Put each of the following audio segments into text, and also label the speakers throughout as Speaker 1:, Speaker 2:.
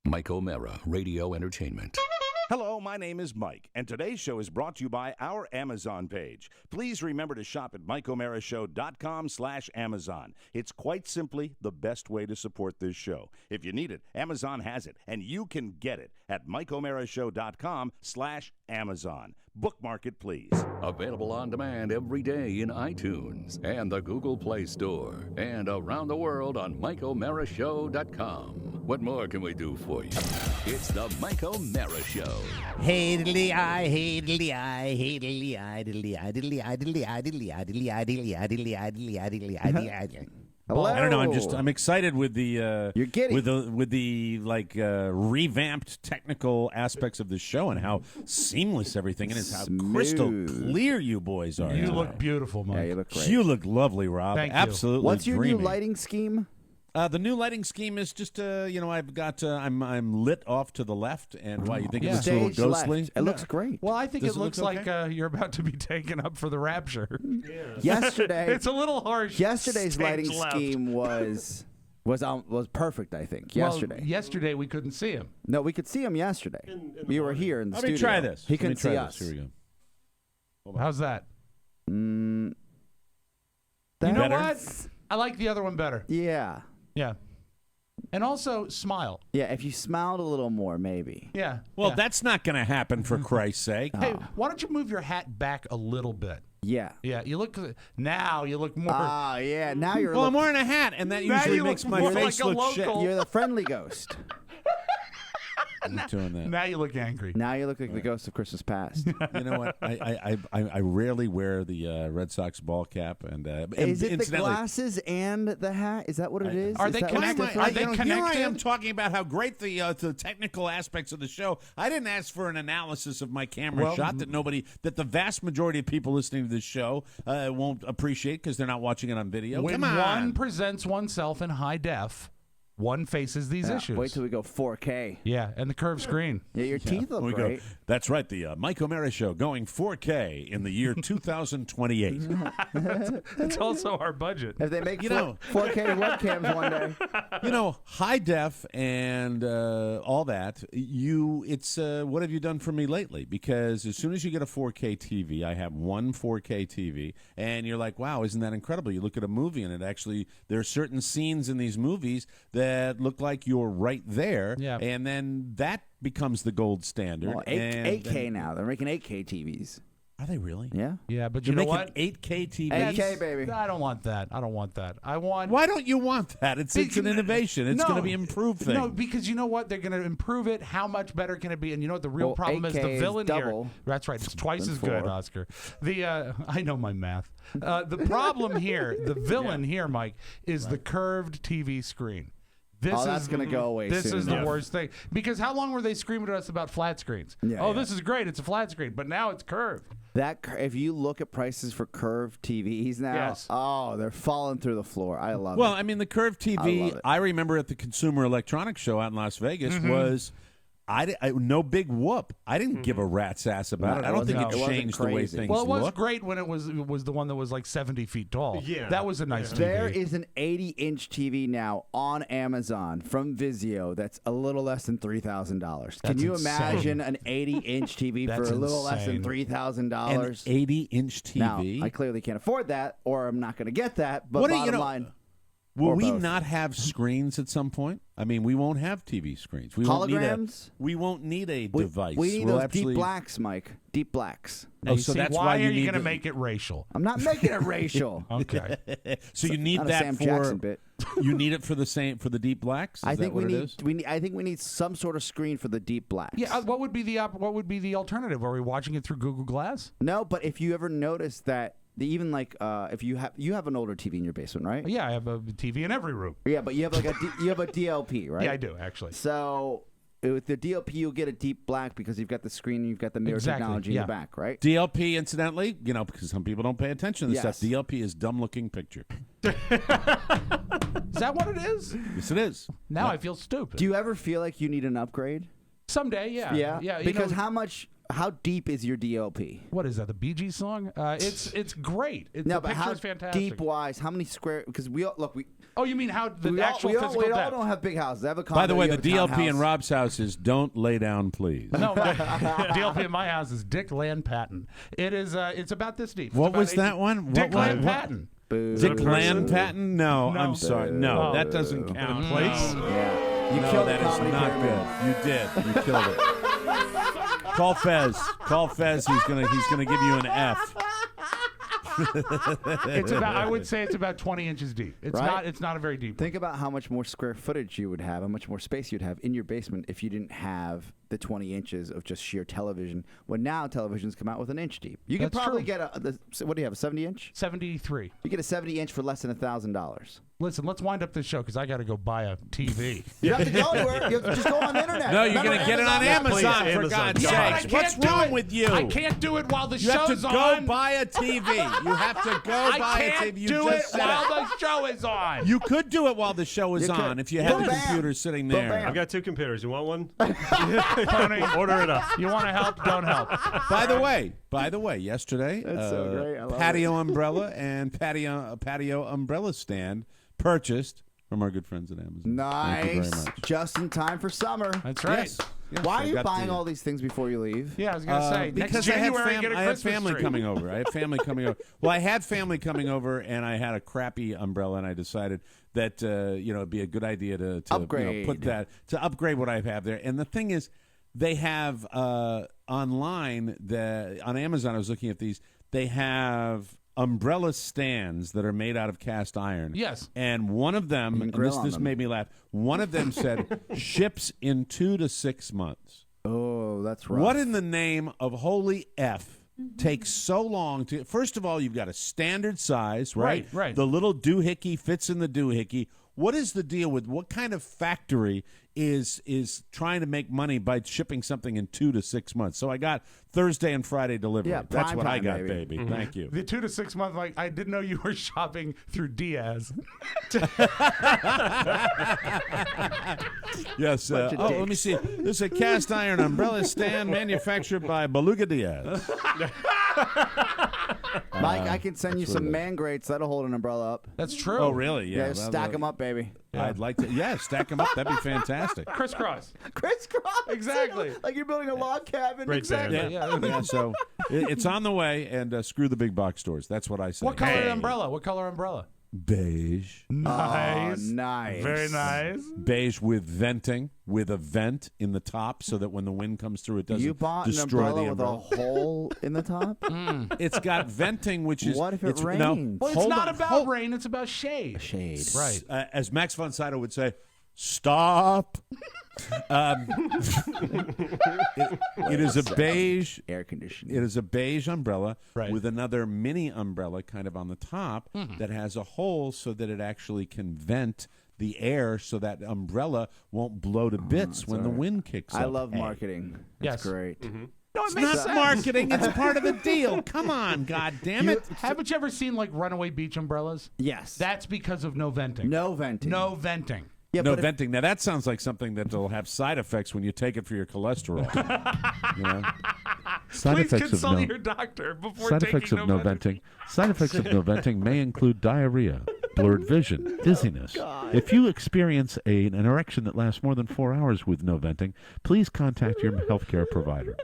Speaker 1: Mike O'Mara, Radio Entertainment.
Speaker 2: Hello, my name is Mike, and today's show is brought to you by our Amazon page. Please remember to shop at MikeO'MaraShow.com/Amazon. It's quite simply the best way to support this show. If you need it, Amazon has it, and you can get it at MikeO'MaraShow.com/Amazon. Bookmark it, please.
Speaker 1: Available on demand every day in iTunes and the Google Play Store, and around the world on MikeO'MaraShow.com. What more can we do for you? It's the Mike O'Mara Show.
Speaker 3: Hey diddly I, hey diddly I, hey diddly I, diddly I, diddly I, diddly I, diddly I, diddly I, diddly I, diddly I, diddly I, diddly I, diddly I.
Speaker 4: Hello.
Speaker 3: I don't know. I'm excited with the
Speaker 4: You're giddy.
Speaker 3: with the revamped technical aspects of the show and how seamless everything is, how crystal clear you boys are.
Speaker 5: You look beautiful, Mike.
Speaker 4: Yeah, you look great.
Speaker 3: You look lovely, Rob.
Speaker 5: Thank you.
Speaker 3: Absolutely.
Speaker 4: What's your
Speaker 3: dreamy.
Speaker 4: new lighting scheme?
Speaker 3: The new lighting scheme is just I've got I'm lit off to the left, and why you think it looks a little
Speaker 4: Stage
Speaker 3: ghostly?
Speaker 4: left. It looks great.
Speaker 5: Well, I think
Speaker 3: Does
Speaker 5: it
Speaker 3: it
Speaker 5: looks
Speaker 3: look
Speaker 5: like
Speaker 3: okay?
Speaker 5: you're about to be taken up for the rapture.
Speaker 4: Yesterday,
Speaker 5: It's a little harsh.
Speaker 4: yesterday's
Speaker 5: Stage
Speaker 4: lighting
Speaker 5: left.
Speaker 4: scheme was perfect. I think
Speaker 5: Well,
Speaker 4: yesterday.
Speaker 5: yesterday we couldn't see him.
Speaker 4: No, we could see him yesterday. We were here in the
Speaker 3: Let
Speaker 4: studio.
Speaker 3: me try this.
Speaker 4: He
Speaker 3: Let me
Speaker 4: couldn't
Speaker 3: try
Speaker 4: see
Speaker 3: this.
Speaker 4: us.
Speaker 3: Here we go.
Speaker 5: How's that?
Speaker 4: Mm,
Speaker 5: You know
Speaker 3: Better?
Speaker 5: what? I like the other one better.
Speaker 4: Yeah,
Speaker 5: Yeah. And also, smile.
Speaker 4: yeah. If you smiled a little more, maybe.
Speaker 5: Yeah.
Speaker 3: Well,
Speaker 5: yeah.
Speaker 3: that's not going to happen, for Christ's sake.
Speaker 5: Hey, why don't you move your hat back a little bit?
Speaker 4: Yeah.
Speaker 5: Yeah, you look more.
Speaker 4: Ah, yeah. Now you're.
Speaker 3: Well, I'm wearing a hat, and that
Speaker 5: Now
Speaker 3: usually
Speaker 5: you look
Speaker 3: makes my
Speaker 5: more
Speaker 3: face
Speaker 5: like a
Speaker 3: look shit.
Speaker 5: local.
Speaker 4: You're the friendly ghost.
Speaker 3: I'm doing that.
Speaker 5: now you look angry.
Speaker 4: Now you look like the ghost of Christmas past.
Speaker 3: You know what? I rarely wear the Red Sox ball cap, and
Speaker 4: Is it the
Speaker 3: incidentally,
Speaker 4: glasses and the hat? Is that what it is?
Speaker 5: Are
Speaker 4: Is
Speaker 5: they
Speaker 4: that what's
Speaker 5: connected?
Speaker 4: different?
Speaker 5: Are they
Speaker 3: Here I
Speaker 5: connected?
Speaker 3: am talking about how great the technical aspects of the show. I didn't ask for an analysis of my camera shot that the vast majority of people listening to this show won't appreciate because they're not watching it on video.
Speaker 5: When
Speaker 3: Come on.
Speaker 5: one presents oneself in high def, one faces these
Speaker 4: Yeah,
Speaker 5: issues.
Speaker 4: Wait till we go 4K.
Speaker 5: Yeah, and the curved screen.
Speaker 4: Yeah, your teeth look
Speaker 3: We
Speaker 4: great.
Speaker 3: go. That's right. The Mike O'Mara Show going 4K in the year 2028.
Speaker 5: It's also our budget.
Speaker 4: If they make
Speaker 3: 4K
Speaker 4: 4K webcams one day.
Speaker 3: High def and all that. It's what have you done for me lately? Because as soon as you get a 4K TV, I have one 4K TV, and you're like, wow, isn't that incredible? You look at a movie, and there are certain scenes in these movies that look like you're right there,
Speaker 5: Yeah.
Speaker 3: and then that becomes the gold standard.
Speaker 4: Well,
Speaker 3: and
Speaker 4: 8K now. They're making 8K TVs.
Speaker 3: Are they really?
Speaker 4: Yeah.
Speaker 5: Yeah, but
Speaker 3: They're
Speaker 5: you know
Speaker 3: making
Speaker 5: what?
Speaker 3: 8K TVs.
Speaker 4: 8K, baby.
Speaker 5: I don't want that. I want.
Speaker 3: Why don't you want that? It's an innovation. It's
Speaker 5: No.
Speaker 3: going to be improved thing.
Speaker 5: No, because you know what? They're going to improve it. How much better can it be? And you know what the real
Speaker 4: Well,
Speaker 5: problem is?
Speaker 4: 8K
Speaker 5: The
Speaker 4: is
Speaker 5: villain
Speaker 4: double
Speaker 5: here. That's right. It's twice
Speaker 4: than
Speaker 5: as good,
Speaker 4: 4.
Speaker 5: Oscar. I know my math. The problem here, the villain here, Mike, is the curved TV screen.
Speaker 4: That's going to go away
Speaker 5: This
Speaker 4: soon.
Speaker 5: is the worst thing. Because how long were they screaming at us about flat screens?
Speaker 4: Yeah,
Speaker 5: This is great. It's a flat screen. But now it's curved.
Speaker 4: If you look at prices for curved TVs now,
Speaker 5: Yes.
Speaker 4: they're falling through the floor. I love
Speaker 3: Well,
Speaker 4: it.
Speaker 3: I mean, the curved
Speaker 4: I
Speaker 3: TV,
Speaker 4: love it.
Speaker 3: I remember at the Consumer Electronics Show out in Las Vegas was no big whoop. I didn't give a rat's ass about it. I don't think
Speaker 4: it
Speaker 3: it
Speaker 4: wasn't
Speaker 3: changed the way
Speaker 4: crazy.
Speaker 3: things
Speaker 5: Well, it was
Speaker 3: look.
Speaker 5: great when it was the one that was like 70 feet tall.
Speaker 6: Yeah.
Speaker 5: That was a nice TV.
Speaker 4: There is an 80-inch TV now on Amazon from Vizio that's a little less than $3,000. Can
Speaker 5: That's
Speaker 4: you
Speaker 5: insane.
Speaker 4: imagine an 80-inch TV for
Speaker 5: That's
Speaker 4: a little less than
Speaker 5: insane.
Speaker 4: $3,000?
Speaker 3: An 80-inch
Speaker 4: Now,
Speaker 3: TV.
Speaker 4: I clearly can't afford that, or I'm not going to get that. But
Speaker 3: What do you
Speaker 4: bottom
Speaker 3: know-
Speaker 4: line,
Speaker 3: Will
Speaker 4: or
Speaker 3: we
Speaker 4: both.
Speaker 3: not have screens at some point? I mean, we won't have TV screens. We won't
Speaker 4: Holograms?
Speaker 3: we won't need a device.
Speaker 4: we need
Speaker 3: We'll
Speaker 4: those
Speaker 3: actually-
Speaker 4: deep blacks, Mike. Deep blacks.
Speaker 5: Now,
Speaker 3: Oh,
Speaker 5: you
Speaker 3: so
Speaker 5: see,
Speaker 3: that's
Speaker 5: why
Speaker 3: why you
Speaker 5: are you
Speaker 3: need
Speaker 5: going to
Speaker 3: the-
Speaker 5: make it racial?
Speaker 4: I'm not making it racial.
Speaker 5: Okay.
Speaker 3: So you need
Speaker 4: Not a
Speaker 3: that
Speaker 4: Sam
Speaker 3: for
Speaker 4: Jackson bit.
Speaker 3: you need it for the deep blacks. Is
Speaker 4: I
Speaker 3: that
Speaker 4: think
Speaker 3: what
Speaker 4: we
Speaker 3: it
Speaker 4: need,
Speaker 3: is?
Speaker 4: I think we need some sort of screen for the deep blacks.
Speaker 5: Yeah. What would be the alternative? Are we watching it through Google Glass?
Speaker 4: No, but if you ever notice that even if you have an older TV in your basement, right?
Speaker 5: Yeah, I have a TV in every room.
Speaker 4: Yeah, but you have you have a DLP, right?
Speaker 5: Yeah, I do actually.
Speaker 4: So with the DLP, you'll get a deep black because you've got the screen and you've got the mirror
Speaker 5: Exactly,
Speaker 4: technology in
Speaker 5: yeah.
Speaker 4: the back, right?
Speaker 3: DLP, incidentally, because some people don't pay attention to this
Speaker 4: Yes.
Speaker 3: stuff. DLP is dumb-looking picture.
Speaker 5: Is that what it is?
Speaker 3: Yes, it is.
Speaker 5: Now I feel stupid.
Speaker 4: Do you ever feel like you need an upgrade?
Speaker 5: Someday, yeah.
Speaker 4: Yeah.
Speaker 5: Yeah.
Speaker 4: Because how much How deep is your DLP?
Speaker 5: What is that? The Bee Gees song? It's great. The
Speaker 4: No, but
Speaker 5: picture
Speaker 4: how
Speaker 5: is fantastic.
Speaker 4: deep wise? How many square? Because we all look.
Speaker 5: Oh, you mean how the
Speaker 4: We
Speaker 5: actual
Speaker 4: all
Speaker 5: physical
Speaker 4: don't
Speaker 5: depth?
Speaker 4: have big houses. I have a
Speaker 3: By the
Speaker 4: condo,
Speaker 3: way,
Speaker 4: you
Speaker 3: the
Speaker 4: have a
Speaker 3: DLP in
Speaker 4: townhouse.
Speaker 3: Rob's house is don't lay down, please.
Speaker 5: No, my DLP in my house is Dick Land Patton. It is. It's about this deep. It's
Speaker 3: What
Speaker 5: about
Speaker 3: was
Speaker 5: 18
Speaker 3: that one?
Speaker 5: Dick
Speaker 3: What-
Speaker 5: Land
Speaker 3: what-
Speaker 5: Patton.
Speaker 4: Boo.
Speaker 3: Dick Land Patton? No,
Speaker 5: No.
Speaker 3: I'm sorry. No,
Speaker 5: Oh.
Speaker 3: that doesn't count.
Speaker 5: Plates?
Speaker 3: No.
Speaker 4: Yeah. You
Speaker 3: No,
Speaker 4: killed
Speaker 3: that
Speaker 4: the
Speaker 3: is
Speaker 4: comedy
Speaker 3: not
Speaker 4: pyramid.
Speaker 3: good. You did. You killed it. Call Fez. Call Fez. He's gonna give you an F.
Speaker 5: It's about. I would say it's about 20 inches deep. It's
Speaker 4: Right?
Speaker 5: not. It's not a very deep.
Speaker 4: Think about how much more square footage you would have, how much more space you'd have in your basement if you didn't have the 20 inches of just sheer television. When now televisions come out with an inch deep. You can
Speaker 5: That's
Speaker 4: probably
Speaker 5: true.
Speaker 4: get what do you have, a 70 inch?
Speaker 5: 73.
Speaker 4: You get a 70 inch for less than $1,000.
Speaker 5: Listen, let's wind up this show because I got to go buy a TV.
Speaker 4: You don't have to go anywhere. You have to just go on the internet.
Speaker 3: No, you're
Speaker 4: Remember
Speaker 3: gonna get it on
Speaker 4: Amazon?
Speaker 3: Amazon,
Speaker 6: Please,
Speaker 3: for
Speaker 6: Amazon.
Speaker 3: God's
Speaker 6: Yeah,
Speaker 5: but I
Speaker 3: sakes.
Speaker 5: can't
Speaker 3: What's
Speaker 5: do
Speaker 3: wrong
Speaker 5: it.
Speaker 3: with you?
Speaker 5: I can't do it while the
Speaker 3: You have to
Speaker 5: show's
Speaker 3: go
Speaker 5: on.
Speaker 3: buy a TV. You have to go
Speaker 5: I
Speaker 3: buy a
Speaker 5: can't
Speaker 3: TV. You
Speaker 5: do it
Speaker 3: just said
Speaker 5: while the show is on.
Speaker 3: You could do it while the show is
Speaker 4: You could.
Speaker 3: on if you had
Speaker 4: Boom,
Speaker 3: the
Speaker 4: bam.
Speaker 3: computer sitting
Speaker 4: Boom,
Speaker 3: there.
Speaker 4: bam.
Speaker 6: I've got 2 computers. You want one?
Speaker 5: Tony,
Speaker 6: Order it up.
Speaker 5: you want to help? Don't help.
Speaker 3: By the way, yesterday,
Speaker 4: That's so great. I love
Speaker 3: patio umbrella and patio umbrella stand purchased from our good friends at Amazon. Thank you very
Speaker 4: Nice.
Speaker 3: much.
Speaker 4: Just in time for summer.
Speaker 5: That's right.
Speaker 3: Yes. Yes,
Speaker 4: Why
Speaker 3: I
Speaker 4: are you
Speaker 3: got
Speaker 4: buying
Speaker 3: the-
Speaker 4: all these things before you leave?
Speaker 5: Yeah, I was gonna say
Speaker 3: because
Speaker 5: next
Speaker 3: I had,
Speaker 5: January get a
Speaker 3: I had
Speaker 5: Christmas
Speaker 3: family
Speaker 5: tree.
Speaker 3: coming over. I had family coming over. Well, I had family coming over, and I had a crappy umbrella, and I decided that it'd be a good idea to
Speaker 4: Upgrade.
Speaker 3: put that to upgrade what I have there. And the thing is, they have online on Amazon. I was looking at these. They have umbrella stands that are made out of cast iron.
Speaker 5: Yes.
Speaker 3: And one of them,
Speaker 4: can
Speaker 3: and
Speaker 4: grill on
Speaker 3: this
Speaker 4: them.
Speaker 3: made me laugh. One of them said ships in 2 to 6 months.
Speaker 4: Oh, that's rough.
Speaker 3: What in the name of holy F takes so long to? First of all, you've got a standard size, right?
Speaker 5: Right.
Speaker 3: The little doohickey fits in the doohickey. What is the deal with what kind of factory is trying to make money by shipping something in 2 to 6 months? So I got Thursday and Friday delivery.
Speaker 4: Yeah,
Speaker 3: That's
Speaker 4: prime
Speaker 3: what I
Speaker 4: time,
Speaker 3: got,
Speaker 4: baby.
Speaker 3: baby. Thank you.
Speaker 5: The 2 to 6 month, like I didn't know you were shopping through Diaz.
Speaker 3: Yes.
Speaker 4: Bunch of
Speaker 3: let me
Speaker 4: dicks.
Speaker 3: see. This is a cast iron umbrella stand manufactured by Beluga Diaz.
Speaker 4: Mike, I can send you some man grates. That'll hold an umbrella up.
Speaker 5: That's true.
Speaker 3: Oh, really?
Speaker 4: Yeah,
Speaker 3: Yeah.
Speaker 4: stack them up, baby.
Speaker 3: I'd like to. Yeah, stack them up. That'd be fantastic.
Speaker 5: Crisscross.
Speaker 4: Crisscross.
Speaker 5: Exactly.
Speaker 4: Like you're building a log cabin.
Speaker 6: Great
Speaker 4: exactly.
Speaker 6: band.
Speaker 3: Yeah, yeah. So it's on the way, and screw the big box stores. That's what I say.
Speaker 5: What color
Speaker 3: Hey.
Speaker 5: umbrella? What color umbrella?
Speaker 3: Beige.
Speaker 5: Nice.
Speaker 4: Oh, nice.
Speaker 5: Very nice.
Speaker 3: Beige with venting, with a vent in the top, so that when the wind comes through, it doesn't
Speaker 4: You bought an
Speaker 3: destroy
Speaker 4: umbrella
Speaker 3: the
Speaker 4: with
Speaker 3: umbrella.
Speaker 4: a hole in the top?
Speaker 3: It's got venting, which is
Speaker 4: What if it
Speaker 3: it's,
Speaker 4: rains?
Speaker 3: No,
Speaker 5: Well, it's
Speaker 3: hold
Speaker 5: not
Speaker 3: on,
Speaker 5: about
Speaker 3: hold-
Speaker 5: rain. It's about shade.
Speaker 4: Shade.
Speaker 5: Right.
Speaker 3: As Max von Sydow would say, stop. It is a beige.
Speaker 4: Air conditioning.
Speaker 3: It is a beige umbrella
Speaker 5: Right.
Speaker 3: with another mini umbrella kind of on the top that has a hole so that it actually can vent the air so that umbrella won't blow to bits when the wind kicks up.
Speaker 4: I love
Speaker 3: Hey.
Speaker 4: marketing.
Speaker 5: Yes.
Speaker 4: That's great.
Speaker 5: No, it
Speaker 3: It's
Speaker 5: makes
Speaker 3: not
Speaker 5: sense.
Speaker 3: marketing. It's part of the deal. Come on, God damn it.
Speaker 5: Haven't you ever seen like runaway beach umbrellas?
Speaker 4: Yes.
Speaker 5: That's because of no venting.
Speaker 4: No venting.
Speaker 5: No venting.
Speaker 4: Yeah,
Speaker 3: No
Speaker 4: but if-
Speaker 3: venting. Now that sounds like something that will have side effects when you take it for your cholesterol. You know?
Speaker 7: Side
Speaker 5: Please
Speaker 7: effects of
Speaker 5: consult
Speaker 7: no
Speaker 5: your doctor before
Speaker 7: side
Speaker 5: taking
Speaker 7: effects of no venting. Side effects of no venting may include diarrhea, blurred vision, dizziness. If you experience an erection that lasts more than 4 hours with no venting, please contact your healthcare provider.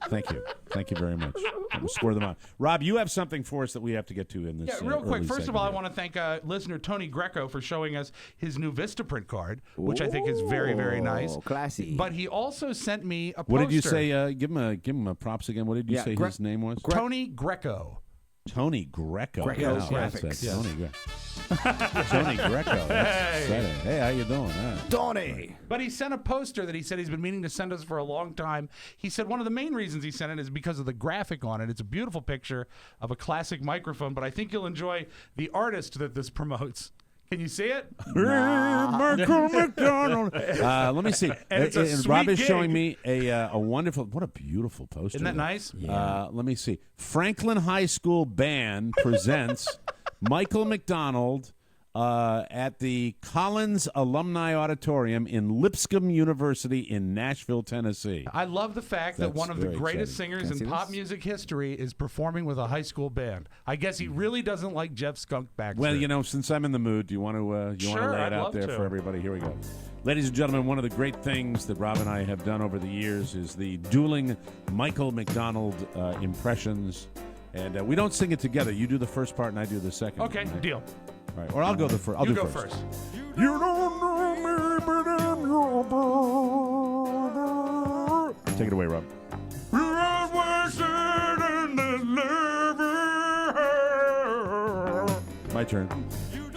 Speaker 3: Thank you. Thank you very much. We'll score them out. Rob, you have something for us that we have to get to in this.
Speaker 5: Yeah, real quick.
Speaker 3: early
Speaker 5: First of all, I
Speaker 3: segment
Speaker 5: want to thank listener Tony Greco for showing us his new Vistaprint card, which I think is very, very nice.
Speaker 4: Oh, classy.
Speaker 5: But he also sent me a poster.
Speaker 3: What did you say? Give him a props again. What did you
Speaker 4: Yeah,
Speaker 3: say his name was?
Speaker 5: Tony Greco.
Speaker 3: Tony Greco.
Speaker 4: Greco's
Speaker 3: Wow, that's
Speaker 4: Graphics.
Speaker 3: it. Tony Greco. Tony Greco. That's exciting. Hey, how you doing?
Speaker 4: Tony.
Speaker 5: But he sent a poster that he said he's been meaning to send us for a long time. He said one of the main reasons he sent it is because of the graphic on it. It's a beautiful picture of a classic microphone, but I think you'll enjoy the artist that this promotes. Can you see it?
Speaker 3: Michael McDonald. Let me see.
Speaker 5: And it's a
Speaker 3: and
Speaker 5: sweet
Speaker 3: Rob is
Speaker 5: gig.
Speaker 3: showing me a wonderful. What a beautiful poster.
Speaker 5: Isn't that nice?
Speaker 3: Let me see. Franklin High School Band presents Michael McDonald at the Collins Alumni Auditorium in Lipscomb University in Nashville, Tennessee.
Speaker 5: I love the fact that
Speaker 3: That's
Speaker 5: one of the
Speaker 3: very
Speaker 5: greatest
Speaker 3: exciting.
Speaker 5: singers in pop music history is performing with a high school band. I guess he really doesn't like Jeff Skunk Baxter.
Speaker 3: Well, you know, since I'm in the mood, do you want to
Speaker 5: Sure,
Speaker 3: lay it
Speaker 5: I'd
Speaker 3: out
Speaker 5: love
Speaker 3: there
Speaker 5: to.
Speaker 3: for everybody? Here we go. Ladies and gentlemen, one of the great things that Rob and I have done over the years is the dueling Michael McDonald impressions. And we don't sing it together. You do the first part and I do the second.
Speaker 5: Okay,
Speaker 3: right?
Speaker 5: deal.
Speaker 3: All right. Or I'll go the first. I'll
Speaker 5: You
Speaker 3: do
Speaker 5: go
Speaker 3: first.
Speaker 5: first.
Speaker 3: You don't know me, but I'm your brother. Take it away, Rob. My turn.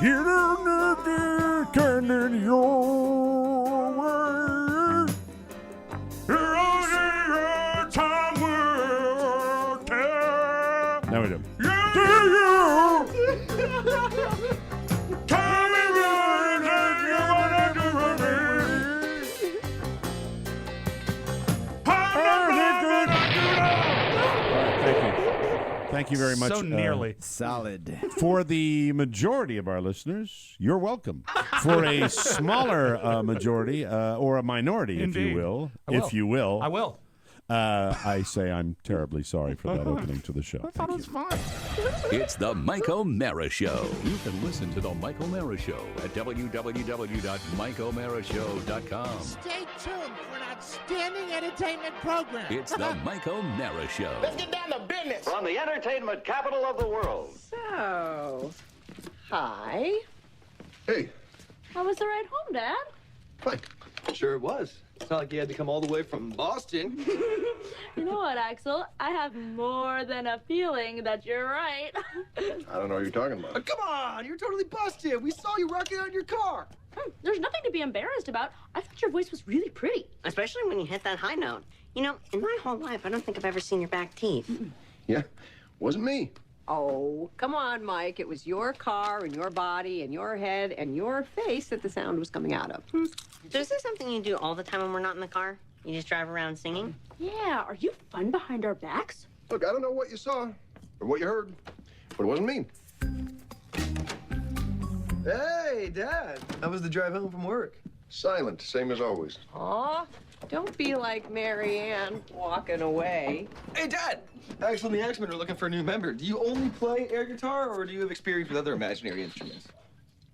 Speaker 3: You don't know me turning your way. You're only a time will tell. Now we do. Tell me what you wanna do with me. Thank you. Thank you very much.
Speaker 5: So nearly.
Speaker 4: Solid.
Speaker 3: For the majority of our listeners, you're welcome. For a smaller majority, or a minority, if
Speaker 5: Indeed.
Speaker 3: you will,
Speaker 5: I will.
Speaker 3: if you will,
Speaker 5: I will.
Speaker 3: I say I'm terribly sorry for that opening to the show.
Speaker 5: I thought it was fine.
Speaker 1: It's the Mike O'Mara Show. You can listen to the Mike O'Mara Show at www.mikeomarashow.com.
Speaker 6: Stay tuned for an outstanding entertainment program.
Speaker 1: It's the Mike O'Mara Show.
Speaker 6: Let's get down to business.
Speaker 8: From the entertainment capital of the world.
Speaker 9: So, hi.
Speaker 8: Hey,
Speaker 9: How was the ride home, Dad?
Speaker 8: fine. Sure it was. It's not like you had to come all the way from Boston.
Speaker 9: You know what, Axel? I have more than a feeling that you're right.
Speaker 8: I don't know what you're talking about. Come on, you're totally busted. We saw you rocking out in your car.
Speaker 9: There's nothing to be embarrassed about. I thought your voice was really pretty.
Speaker 10: Especially when you hit that high note. You know, in my whole life, I don't think I've ever seen your back teeth.
Speaker 8: Yeah, wasn't me.
Speaker 11: Oh, come on, Mike. It was your car and your body and your head and your face that the sound was coming out of.
Speaker 10: So is this something you do all the time when we're not in the car? You just drive around singing?
Speaker 9: Yeah, are you fun behind our backs?
Speaker 8: Look, I don't know what you saw or what you heard, but it wasn't me. Hey, Dad. How was the drive home from work? Silent, same as always.
Speaker 11: Aw, don't be like Mary Ann walking away.
Speaker 12: Hey, Dad! Axel and the X-Men are looking for a new member. Do you only play air guitar, or do you have experience with other imaginary instruments?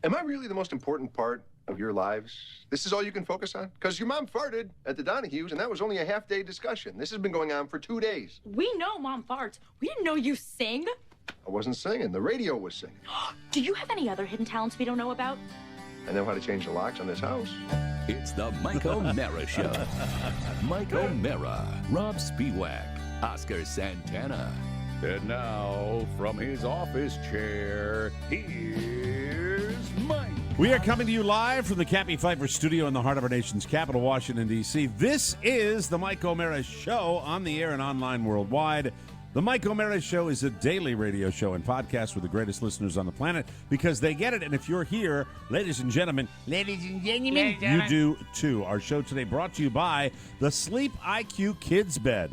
Speaker 8: Am I really the most important part of your lives? This is all you can focus on? Because your mom farted at the Donahues, and that was only a half-day discussion. This has been going on for 2 days.
Speaker 9: We know Mom farts. We didn't know you sing.
Speaker 8: I wasn't singing. The radio was singing.
Speaker 9: Do you have any other hidden talents we don't know about?
Speaker 8: I know how to change the locks on this house.
Speaker 1: It's the Mike O'Mara Show. Mike O'Mara, Rob Spiewak, Oscar Santana. And now, from his office chair, here's Mike.
Speaker 3: We are coming to you live from the Cappy Pfeiffer studio in the heart of our nation's capital, Washington, D.C. This is the Mike O'Mara Show, on the air and online worldwide. The Mike O'Mara Show is a daily radio show and podcast with the greatest listeners on the planet because they get it. And if you're here, ladies and gentlemen, you do too. Our show today brought to you by the Sleep IQ Kids Bed.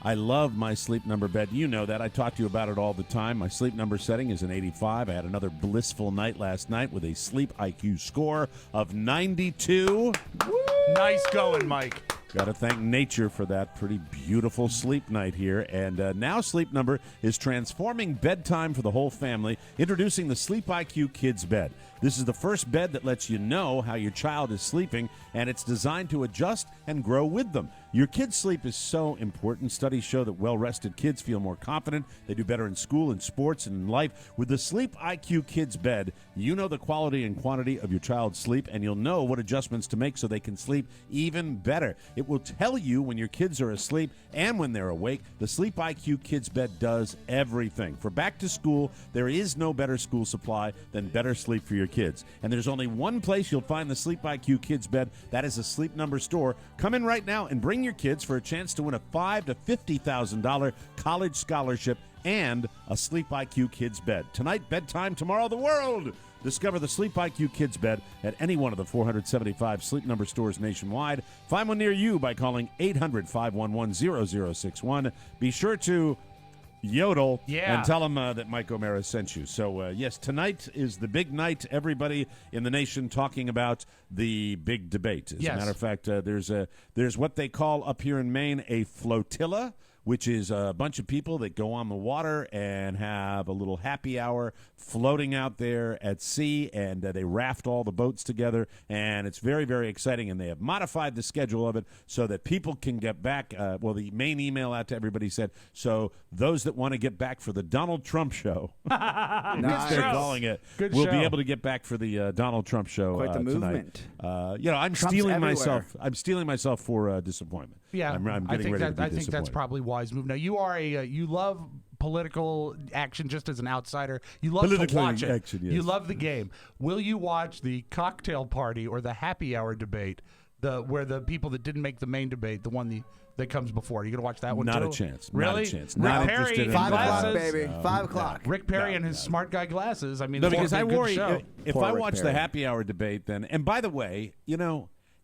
Speaker 3: I love my Sleep Number bed. You know that. I talk to you about it all the time. My Sleep Number setting is an 85. I had another blissful night last night with a Sleep IQ score of 92.
Speaker 5: Nice going, Mike.
Speaker 3: Got to thank nature for that pretty beautiful sleep night here. And now Sleep Number is transforming bedtime for the whole family, introducing the Sleep IQ Kids Bed. This is the first bed that lets you know how your child is sleeping, and it's designed to adjust and grow with them. Your kids' sleep is so important. Studies show that well-rested kids feel more confident. They do better in school, in sports, and in life. With the Sleep IQ Kids Bed, you know the quality and quantity of your child's sleep, and you'll know what adjustments to make so they can sleep even better. It will tell you when your kids are asleep and when they're awake. The Sleep IQ Kids Bed does everything. For back to school, there is no better school supply than better sleep for your kids. And there's only one place you'll find the Sleep IQ Kids Bed. That is a Sleep Number store. Come in right now and bring your kids for a chance to win a $5,000 to $50,000 college scholarship and a Sleep IQ Kids Bed. Tonight, bedtime, tomorrow, the world. Discover the Sleep IQ Kids Bed at any one of the 475 Sleep Number stores nationwide. Find one near you by calling 800-511-0061. Be sure to Yodel,
Speaker 5: Yeah.
Speaker 3: and tell them that Mike O'Mara sent you. So, yes, tonight is the big night. Everybody in the nation talking about the big debate. As a matter of fact, there's what they call up here in Maine a flotilla, which is a bunch of people that go on the water and have a little happy hour floating out there at sea, and they raft all the boats together, and it's very, very exciting, and they have modified the schedule of it so that people can get back. The main email out to everybody said, so those that want to get back for the Donald Trump show,
Speaker 4: Nice.
Speaker 3: they're calling it,
Speaker 5: Good
Speaker 3: will
Speaker 5: show.
Speaker 3: be able to get back for the Donald Trump show
Speaker 4: Quite the
Speaker 3: tonight.
Speaker 4: movement.
Speaker 3: I'm
Speaker 4: Trump's
Speaker 3: stealing
Speaker 4: everywhere.
Speaker 3: myself. I'm stealing myself for disappointment.
Speaker 5: Yeah,
Speaker 3: I'm
Speaker 5: I
Speaker 3: getting
Speaker 5: think
Speaker 3: ready
Speaker 5: that
Speaker 3: to be
Speaker 5: I think that's
Speaker 3: disappointed.
Speaker 5: probably a wise move. Now you are you love political action just as an outsider. You love to
Speaker 3: Political
Speaker 5: watch it.
Speaker 3: action, yes.
Speaker 5: You love the game. Will you watch the cocktail party or the happy hour debate? Where the people that didn't make the main debate, the one that comes before. Are you going to watch that one
Speaker 3: Not
Speaker 5: too?
Speaker 3: a chance.
Speaker 5: Really?
Speaker 3: Not a chance.
Speaker 5: Rick
Speaker 3: Not
Speaker 5: Perry
Speaker 3: interested in
Speaker 4: 5 o'clock,
Speaker 5: glasses.
Speaker 4: baby. 5 o'clock.
Speaker 5: Rick Perry and his smart guy glasses. I mean,
Speaker 3: No,
Speaker 5: it's
Speaker 3: because
Speaker 5: gonna
Speaker 3: I
Speaker 5: be a good
Speaker 3: worry
Speaker 5: show.
Speaker 3: if
Speaker 4: Poor
Speaker 3: I
Speaker 4: Rick
Speaker 3: watch the
Speaker 4: Perry.
Speaker 3: happy hour debate, then, and by the way,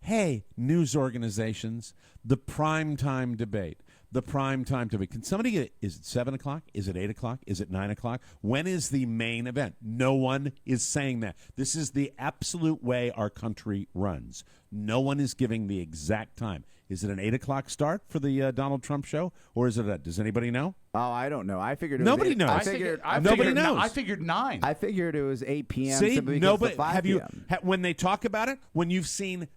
Speaker 3: hey, news organizations, the primetime debate. The primetime debate. Can somebody get, is it 7 o'clock? Is it 8 o'clock? Is it 9 o'clock? When is the main event? No one is saying that. This is the absolute way our country runs. No one is giving the exact time. Is it an 8 o'clock start for the Donald Trump show, or is it does anybody know?
Speaker 4: Oh, I don't know. I figured it
Speaker 3: Nobody
Speaker 4: was 8.
Speaker 3: knows.
Speaker 4: I
Speaker 3: knows.
Speaker 5: I figured 9.
Speaker 4: I figured it was 8 p.m.
Speaker 3: See,
Speaker 4: simply because
Speaker 3: nobody.
Speaker 4: it's the 5
Speaker 3: Have you
Speaker 4: p.m.
Speaker 3: when they talk about it? When you've seen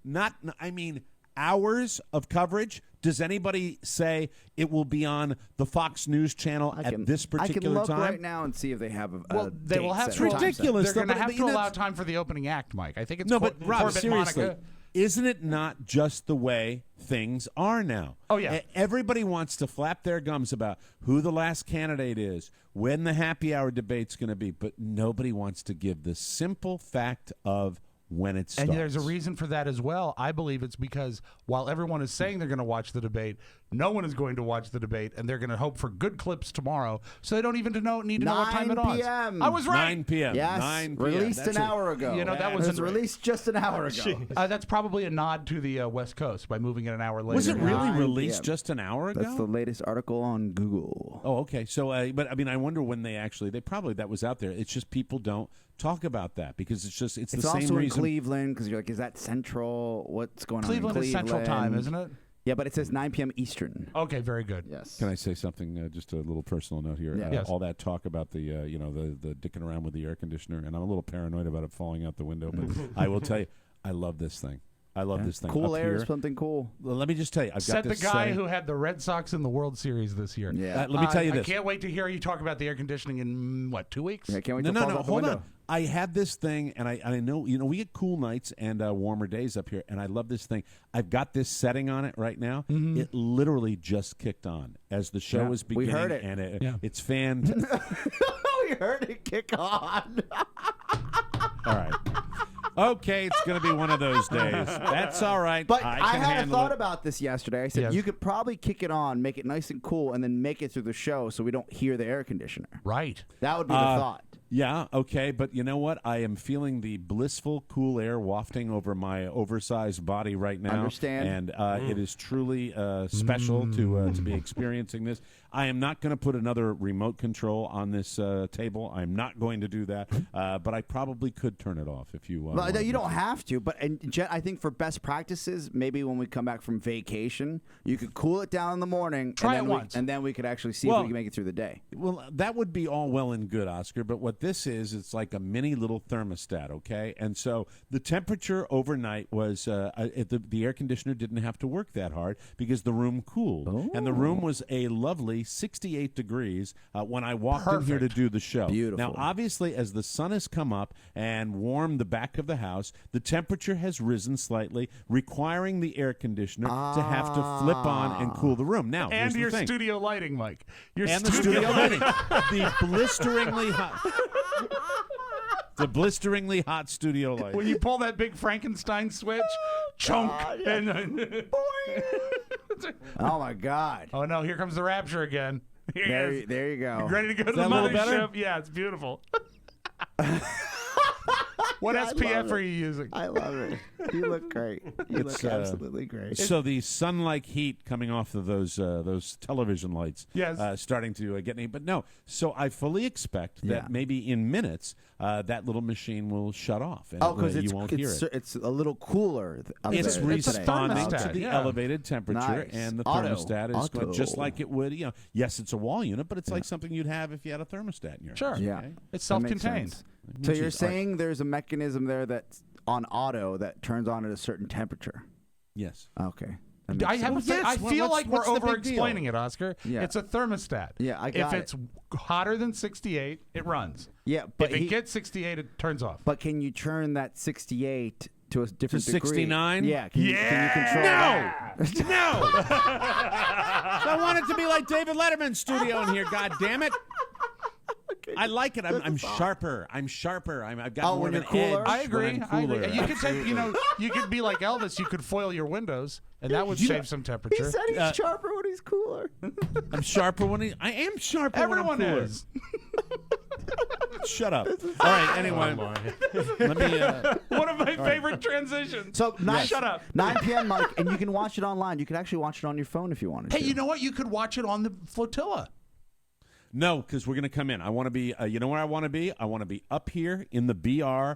Speaker 3: hours of coverage, does anybody say it will be on the Fox News channel at this
Speaker 4: I
Speaker 3: particular
Speaker 4: can look
Speaker 3: time?
Speaker 4: right now and see if they have a
Speaker 5: Well, they will have
Speaker 4: date
Speaker 5: to.
Speaker 4: set, a time set.
Speaker 3: ridiculous.
Speaker 5: They're going to
Speaker 3: But,
Speaker 5: have
Speaker 3: you
Speaker 5: to
Speaker 3: know,
Speaker 5: allow time for the opening act, Mike. I think it's
Speaker 3: No, but Rob,
Speaker 5: Corbett,
Speaker 3: seriously,
Speaker 5: Monica.
Speaker 3: isn't it not just the way things are now?
Speaker 5: Oh, yeah.
Speaker 3: Everybody wants to flap their gums about who the last candidate is, when the happy hour debate's going to be, but nobody wants to give the simple fact of when it starts.
Speaker 5: And there's a reason for that as well. I believe it's because while everyone is saying they're going to watch the debate, no one is going to watch the debate, and they're going to hope for good clips tomorrow, so they don't even need to know what time it
Speaker 4: 9
Speaker 5: is.
Speaker 4: p.m.
Speaker 5: I was right.
Speaker 3: 9 p.m.
Speaker 4: Yes,
Speaker 3: 9 p.m.
Speaker 4: released
Speaker 3: That's
Speaker 4: an hour ago.
Speaker 5: You know, that was
Speaker 4: released just an hour ago.
Speaker 5: That's probably a nod to the West Coast by moving it an hour later.
Speaker 3: Was it really
Speaker 4: 9
Speaker 3: released
Speaker 4: p.m.
Speaker 3: just an hour ago?
Speaker 4: That's the latest article on Google.
Speaker 3: Oh, okay. So, but I mean, I wonder when they probably that was out there. It's just people don't talk about that because it's the
Speaker 4: It's
Speaker 3: same
Speaker 4: also in
Speaker 3: reason.
Speaker 4: Cleveland because you're like, is that Central? What's going
Speaker 5: Cleveland
Speaker 4: on in
Speaker 5: is
Speaker 4: Cleveland?
Speaker 5: Central Time, isn't it?
Speaker 4: Yeah, but it says 9 p.m. Eastern.
Speaker 5: Okay, very good.
Speaker 4: Yes.
Speaker 3: Can I say something? Just a little personal note here.
Speaker 4: Yeah.
Speaker 5: Yes.
Speaker 3: All that talk about the the dicking around with the air conditioner, and I'm a little paranoid about it falling out the window. But I will tell you, I love this thing. I love this thing.
Speaker 4: Cool
Speaker 3: Up
Speaker 4: air
Speaker 3: here.
Speaker 4: is something cool.
Speaker 3: Well, let me just tell you, I've
Speaker 5: Said
Speaker 3: got
Speaker 5: the
Speaker 3: this
Speaker 5: guy
Speaker 3: setting.
Speaker 5: who had the Red Sox in the World Series this year.
Speaker 4: Yeah.
Speaker 3: Let me tell you
Speaker 5: I
Speaker 3: this.
Speaker 5: can't wait to hear you talk about the air conditioning in, 2 weeks?
Speaker 4: Yeah, I can't wait
Speaker 3: No,
Speaker 4: till it falls
Speaker 3: no,
Speaker 4: out the
Speaker 3: hold
Speaker 4: window.
Speaker 3: on. I have this thing, and I know we get cool nights and warmer days up here, and I love this thing. I've got this setting on it right now.
Speaker 5: Mm-hmm.
Speaker 3: It literally just kicked on as the show
Speaker 4: Yeah,
Speaker 3: is
Speaker 4: we
Speaker 3: beginning,
Speaker 4: heard it.
Speaker 3: and it's fantastic.
Speaker 4: We heard it kick on.
Speaker 3: All right. Okay, it's going to be one of those days. That's all right.
Speaker 4: But
Speaker 3: I
Speaker 4: I
Speaker 3: can
Speaker 4: had a
Speaker 3: handle
Speaker 4: thought
Speaker 3: it.
Speaker 4: about this yesterday. I said
Speaker 5: Yes.
Speaker 4: you could probably kick it on, make it nice and cool, and then make it through the show so we don't hear the air conditioner.
Speaker 5: Right.
Speaker 4: That would be the thought.
Speaker 3: Yeah, okay, but you know what? I am feeling the blissful, cool air wafting over my oversized body right now.
Speaker 4: Understand.
Speaker 3: And it is truly special to be experiencing this. I am not going to put another remote control on this table. I'm not going to do that. But I probably could turn it off if you.
Speaker 4: Well, no, you don't have to, but I think for best practices, maybe when we come back from vacation, you could cool it down in the morning.
Speaker 5: Try
Speaker 4: and
Speaker 5: it
Speaker 4: then
Speaker 5: once.
Speaker 4: and then we could actually see if
Speaker 3: Well-
Speaker 4: we can make it through the day.
Speaker 3: Well, that would be all well and good, Oscar, but what this is, it's like a mini little thermostat, okay? And so the temperature overnight was, the air conditioner didn't have to work that hard because the room cooled. And the room was a lovely 68 degrees when I walked in here to do the show.
Speaker 4: Beautiful.
Speaker 3: Now, obviously, as the sun has come up and warmed the back of the house, the temperature has risen slightly, requiring the air conditioner to have to flip on and cool the room. Now,
Speaker 5: And
Speaker 3: here's
Speaker 5: your
Speaker 3: the thing.
Speaker 5: studio lighting, Mike. Your
Speaker 3: And the studio lighting. The blisteringly hot. The blisteringly hot studio lighting.
Speaker 5: When you pull that big Frankenstein switch, chunk. And
Speaker 4: Oh my God!
Speaker 5: oh no, here comes the rapture again. Here it is.
Speaker 4: There you go.
Speaker 5: You ready to go to
Speaker 3: that
Speaker 5: the
Speaker 3: a little better?
Speaker 5: mothership? Yeah, it's beautiful. What
Speaker 4: I love
Speaker 5: SPF are
Speaker 4: it.
Speaker 5: you using?
Speaker 4: I love it. You look great. You
Speaker 3: It's,
Speaker 4: look absolutely great.
Speaker 3: So the sun-like heat coming off of those television lights,
Speaker 5: Yes.
Speaker 3: starting to get me. But no, so I fully expect that
Speaker 4: Yeah.
Speaker 3: maybe in minutes that little machine will shut off, and
Speaker 4: because
Speaker 3: you won't hear it.
Speaker 4: it's a little cooler. Up
Speaker 3: It's
Speaker 4: there
Speaker 3: responding
Speaker 4: today.
Speaker 3: to the
Speaker 5: yeah.
Speaker 3: elevated temperature,
Speaker 4: Nice.
Speaker 3: and the
Speaker 4: Auto.
Speaker 3: thermostat is going just
Speaker 4: Auto.
Speaker 3: like it would. Yes, it's a wall unit, but it's like something you'd have if you had a thermostat in your
Speaker 5: Sure.
Speaker 3: house.
Speaker 4: Yeah.
Speaker 3: okay?
Speaker 5: It's
Speaker 4: That makes
Speaker 5: self-contained.
Speaker 4: sense. So
Speaker 3: Which
Speaker 4: you're
Speaker 3: is- all right.
Speaker 4: saying there's a mechanism there that's on auto that turns on at a certain temperature.
Speaker 3: Yes.
Speaker 4: Okay.
Speaker 5: I have a thing. I feel like we're
Speaker 3: what's the big
Speaker 5: over-explaining
Speaker 3: deal?
Speaker 5: it, Oscar.
Speaker 4: Yeah.
Speaker 5: It's a thermostat.
Speaker 4: Yeah, I
Speaker 5: If
Speaker 4: got
Speaker 5: it's hotter than 68, it runs.
Speaker 4: Yeah, but
Speaker 5: if it gets 68, it turns off.
Speaker 4: But can you turn that 68 to a different degree?
Speaker 3: 69?
Speaker 4: Yeah. Can you control that?
Speaker 3: No! I want it to be like David Letterman's studio in here, God damn it. I like it. I'm sharper. I've got more
Speaker 4: when
Speaker 3: of an
Speaker 4: you're cooler?
Speaker 3: edge.
Speaker 5: I agree.
Speaker 3: when I'm cooler.
Speaker 5: You could take, you could be like Elvis. You could foil your windows, and that would save some
Speaker 4: He
Speaker 5: temperature.
Speaker 4: said he's sharper when he's cooler.
Speaker 3: I'm sharper when I am sharper
Speaker 5: Everyone
Speaker 3: when I'm cooler.
Speaker 5: is.
Speaker 3: Shut up. All right, anyway. Let me
Speaker 5: One of my favorite transitions.
Speaker 4: So
Speaker 5: Shut up.
Speaker 4: 9 p.m., Mike, and you can watch it online. You can actually watch it on your phone if you wanted
Speaker 5: Hey,
Speaker 4: to.
Speaker 5: you know what? You could watch it on the flotilla.
Speaker 3: No, because we're going to come in. I want to be, you know where I want to be? I want to be up here in the BR,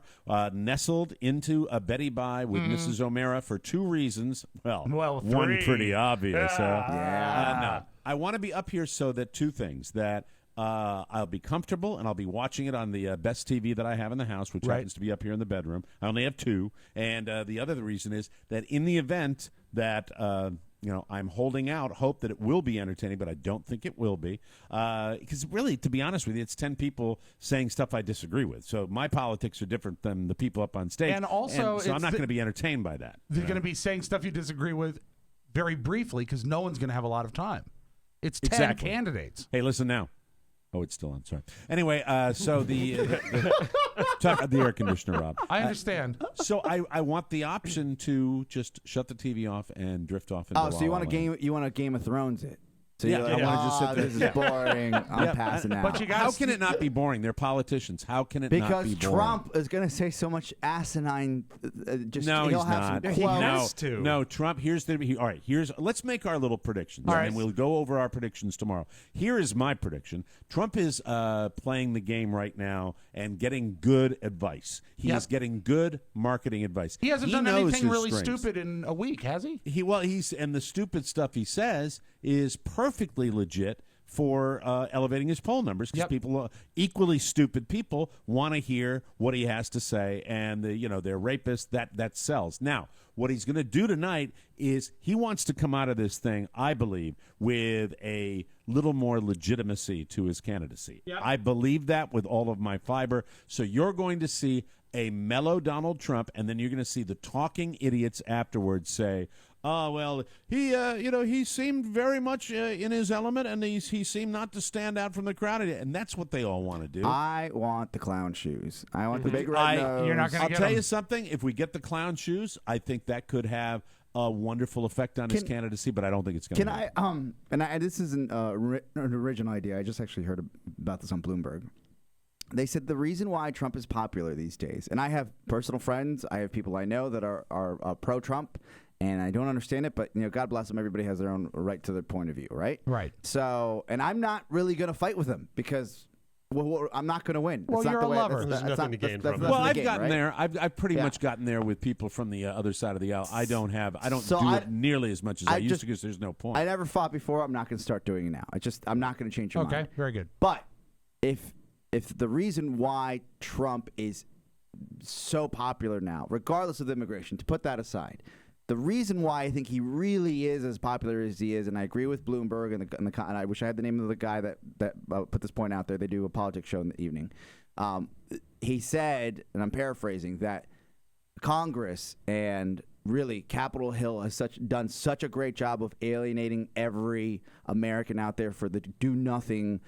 Speaker 3: nestled into a Betty Bye with Mrs. O'Mara for two reasons. Well, one
Speaker 5: three.
Speaker 3: pretty obvious.
Speaker 4: Yeah.
Speaker 3: No, I want to be up here so that two things, that I'll be comfortable and I'll be watching it on the best TV that I have in the house, which happens to be up here in the bedroom. I only have two. And the other reason is that in the event that I'm holding out hope that it will be entertaining, but I don't think it will be. Because really, to be honest with you, it's 10 people saying stuff I disagree with. So my politics are different than the people up on stage.
Speaker 5: And also,
Speaker 3: so I'm not going to be entertained by that.
Speaker 5: They're going to be saying stuff you disagree with very briefly because no one's going to have a lot of time. It's 10 candidates.
Speaker 3: Hey, listen now. Oh, it's still on. Sorry. Anyway, so the air conditioner, Rob.
Speaker 5: I understand.
Speaker 3: So I want the option to just shut the TV off and drift off into
Speaker 4: so you want a Game of Thrones it? So
Speaker 3: Yeah,
Speaker 4: you're like,
Speaker 3: I wanna just sit there.
Speaker 4: this is boring. I'm passing out.
Speaker 5: But you
Speaker 3: How can it not be boring? They're politicians. How can it not be
Speaker 4: Because
Speaker 3: boring?
Speaker 4: Trump is going to say so much asinine.
Speaker 3: No,
Speaker 4: he'll
Speaker 3: he's
Speaker 4: have
Speaker 3: not.
Speaker 4: Some quotes.
Speaker 3: No, Trump. All right. Let's make our little predictions,
Speaker 5: All right.
Speaker 3: and we'll go over our predictions tomorrow. Here is my prediction: Trump is playing the game right now and getting good advice. He is getting good marketing advice.
Speaker 5: He hasn't done
Speaker 3: knows
Speaker 5: anything
Speaker 3: his
Speaker 5: really
Speaker 3: strengths.
Speaker 5: stupid in a week, has he?
Speaker 3: And the stupid stuff he says is perfectly legit for elevating his poll numbers, because people, equally stupid people, want to hear what he has to say, and they're rapists. That sells. Now, what he's going to do tonight is he wants to come out of this thing, I believe, with a little more legitimacy to his candidacy.
Speaker 5: Yep.
Speaker 3: I believe that with all of my fiber. So you're going to see a mellow Donald Trump, and then you're going to see the talking idiots afterwards say, "Oh, well, he seemed very much in his element, and he seemed not to stand out from the crowd." And that's what they all want to do.
Speaker 4: I want the clown shoes. I want the big red nose.
Speaker 5: You're not gonna
Speaker 3: I'll
Speaker 5: get
Speaker 3: tell
Speaker 5: them.
Speaker 3: you something. If we get the clown shoes, I think that could have a wonderful effect on his candidacy, but I don't think it's going to.
Speaker 4: Can I? This isn't an original idea. I just actually heard about this on Bloomberg. They said the reason why Trump is popular these days, and I have personal friends, I have people I know that are pro-Trump, and I don't understand it, but God bless them. Everybody has their own right to their point of view, right?
Speaker 5: Right.
Speaker 4: So, and I'm not really going to fight with them because. Well, I'm not going to win.
Speaker 5: Well,
Speaker 4: It's not
Speaker 5: you're
Speaker 4: the
Speaker 5: a
Speaker 4: way,
Speaker 5: lover.
Speaker 4: that's-
Speaker 13: There's
Speaker 4: that's
Speaker 13: nothing
Speaker 4: not-
Speaker 13: to gain
Speaker 4: that's-
Speaker 13: from
Speaker 4: that's
Speaker 3: Well,
Speaker 4: the
Speaker 3: I've
Speaker 4: game,
Speaker 3: gotten
Speaker 4: right?
Speaker 3: there. I've pretty
Speaker 4: Yeah.
Speaker 3: much gotten there with people from the other side of the aisle. I don't
Speaker 4: So
Speaker 3: do
Speaker 4: I-
Speaker 3: it nearly as much as I used to, because there's no point.
Speaker 4: I never fought before. I'm not going to start doing it now. I'm not going to change your
Speaker 5: Okay,
Speaker 4: mind.
Speaker 5: very good.
Speaker 4: But if the reason why Trump is so popular now, regardless of immigration, to put that aside, the reason why I think he really is as popular as he is, and I agree with Bloomberg and I wish I had the name of the guy that put this point out there. They do a politics show in the evening. He said, and I'm paraphrasing, that Congress and really Capitol Hill has done such a great job of alienating every American out there for the do-nothing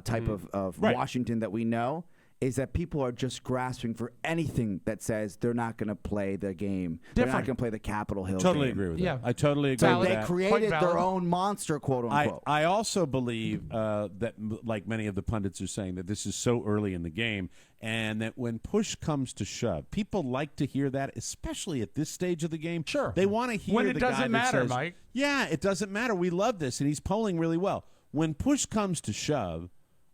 Speaker 4: type of
Speaker 3: Right.
Speaker 4: Washington that we know. is that people are just grasping for anything that says they're not going to play the game. They're not going to play the Capitol Hill
Speaker 3: Totally
Speaker 4: game.
Speaker 3: agree with
Speaker 5: Yeah.
Speaker 3: that. I totally agree with
Speaker 4: They
Speaker 3: that.
Speaker 4: created their own monster, quote unquote.
Speaker 3: I also believe that, like many of the pundits are saying, that this is so early in the game, and that when push comes to shove, people like to hear that, especially at this stage of the game.
Speaker 5: Sure.
Speaker 3: They want to hear
Speaker 5: when it
Speaker 3: the guy
Speaker 5: doesn't
Speaker 3: that
Speaker 5: matter,
Speaker 3: says,
Speaker 5: Mike.
Speaker 3: Yeah, it doesn't matter. We love this, and he's polling really well. When push comes to shove,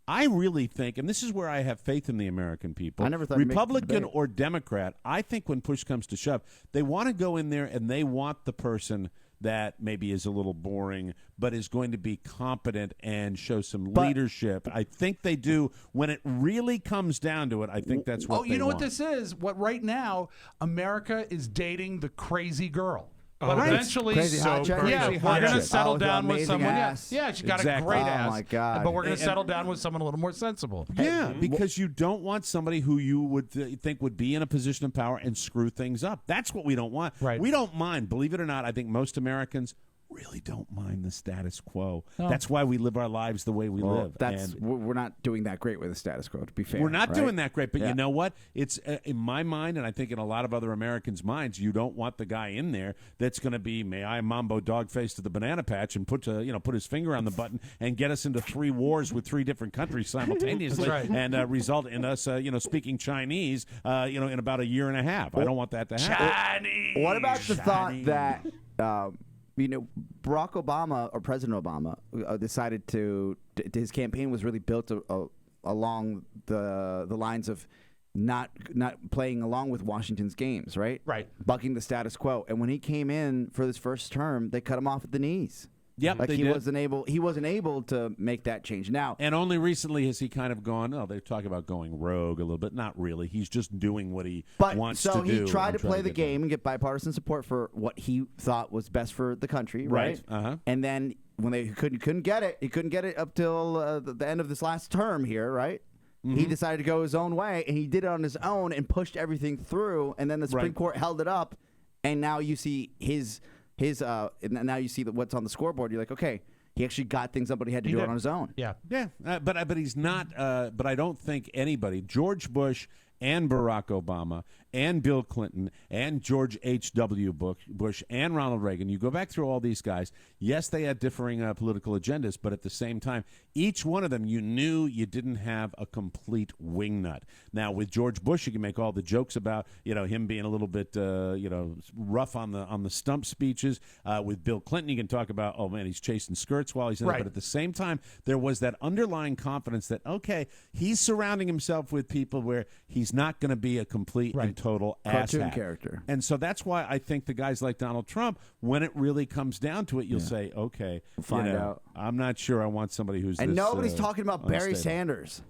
Speaker 3: I really think, and this is where I have faith in the American people,
Speaker 4: I never thought it'd make the
Speaker 3: Republican
Speaker 4: debate.
Speaker 3: or Democrat, I think when push comes to shove, they want to go in there and they want the person that maybe is a little boring but is going to be competent and show some leadership. I think they do. When it really comes down to it, I think that's what they
Speaker 5: you know
Speaker 3: want.
Speaker 5: what this is? What right now, America is dating the crazy girl. But
Speaker 3: Right.
Speaker 5: eventually,
Speaker 4: Crazy hot chick?
Speaker 5: yeah,
Speaker 4: Crazy
Speaker 5: we're
Speaker 4: hot
Speaker 5: going to
Speaker 4: chick.
Speaker 5: settle
Speaker 4: with the
Speaker 5: down with
Speaker 4: amazing
Speaker 5: someone.
Speaker 4: ass.
Speaker 5: Yeah, she got
Speaker 3: Exactly.
Speaker 5: a great
Speaker 4: Oh,
Speaker 5: ass.
Speaker 4: my God.
Speaker 5: But we're going to
Speaker 3: And-
Speaker 5: settle down with someone a little more sensible.
Speaker 3: Yeah, because you don't want somebody who you would think would be in a position of power and screw things up. That's what we don't want.
Speaker 5: Right.
Speaker 3: We don't mind. Believe it or not, I think most Americans really don't mind the status quo.
Speaker 5: No.
Speaker 3: That's why we live our lives the way we live.
Speaker 4: That's
Speaker 3: And
Speaker 4: we're not doing that great with the status quo, to be fair.
Speaker 3: we're not
Speaker 4: right?
Speaker 3: doing that great, but
Speaker 4: Yeah.
Speaker 3: you know what? It's in my mind, and I think in a lot of other Americans' minds, you don't want the guy in there that's going to be, may I mambo dog face to the banana patch and put his finger on the button and get us into 3 wars with 3 different countries simultaneously,
Speaker 5: That's right.
Speaker 3: and result in us, speaking Chinese, in about a year and a half. I don't want that to happen.
Speaker 5: Chinese.
Speaker 4: What about the thought that Barack Obama or President Obama decided his campaign was really built along the lines of not playing along with Washington's games, right?
Speaker 5: Right.
Speaker 4: Bucking the status quo. And when he came in for his first term, they cut him off at the knees.
Speaker 3: Yep,
Speaker 4: Like
Speaker 3: they
Speaker 4: he
Speaker 3: did.
Speaker 4: wasn't able to make that change. Now,
Speaker 3: And only recently has he kind of gone, they talk about going rogue a little bit. Not really. He's just doing what he wants to do.
Speaker 4: so he tried
Speaker 3: and
Speaker 4: to play the
Speaker 3: get
Speaker 4: game and get bipartisan support for what he thought was best for the country, right?
Speaker 3: Uh-huh.
Speaker 4: And then when he couldn't get it, up till the end of this last term here, right?
Speaker 3: Mm-hmm.
Speaker 4: He decided to go his own way, and he did it on his own and pushed everything through. And then the Supreme
Speaker 3: Right.
Speaker 4: Court held it up, and now you see and now you see what's on the scoreboard. You're like, okay, he actually got things up, but he had to do it
Speaker 5: did.
Speaker 4: on his own.
Speaker 5: Yeah.
Speaker 3: Yeah, but he's not. But I don't think anybody, George Bush and Barack Obama and Bill Clinton and George H.W. Bush and Ronald Reagan, you go back through all these guys, yes, they had differing political agendas, but at the same time, each one of them, you knew you didn't have a complete wingnut. Now, with George Bush, you can make all the jokes about, him being a little bit, rough on the stump speeches. With Bill Clinton, you can talk about, oh, man, he's chasing skirts while he's in it.
Speaker 5: Right.
Speaker 3: But at the same time, there was that underlying confidence that, okay, he's surrounding himself with people where he's not going to be a complete and total
Speaker 4: Cartoon
Speaker 3: asshat.
Speaker 4: character.
Speaker 3: And so that's why I think the guys like Donald Trump, when it really comes down to it, you'll say, okay,
Speaker 4: find out.
Speaker 3: I'm not sure I want somebody who's
Speaker 4: And
Speaker 3: this,
Speaker 4: nobody's talking about Barry
Speaker 3: unstable.
Speaker 4: Sanders.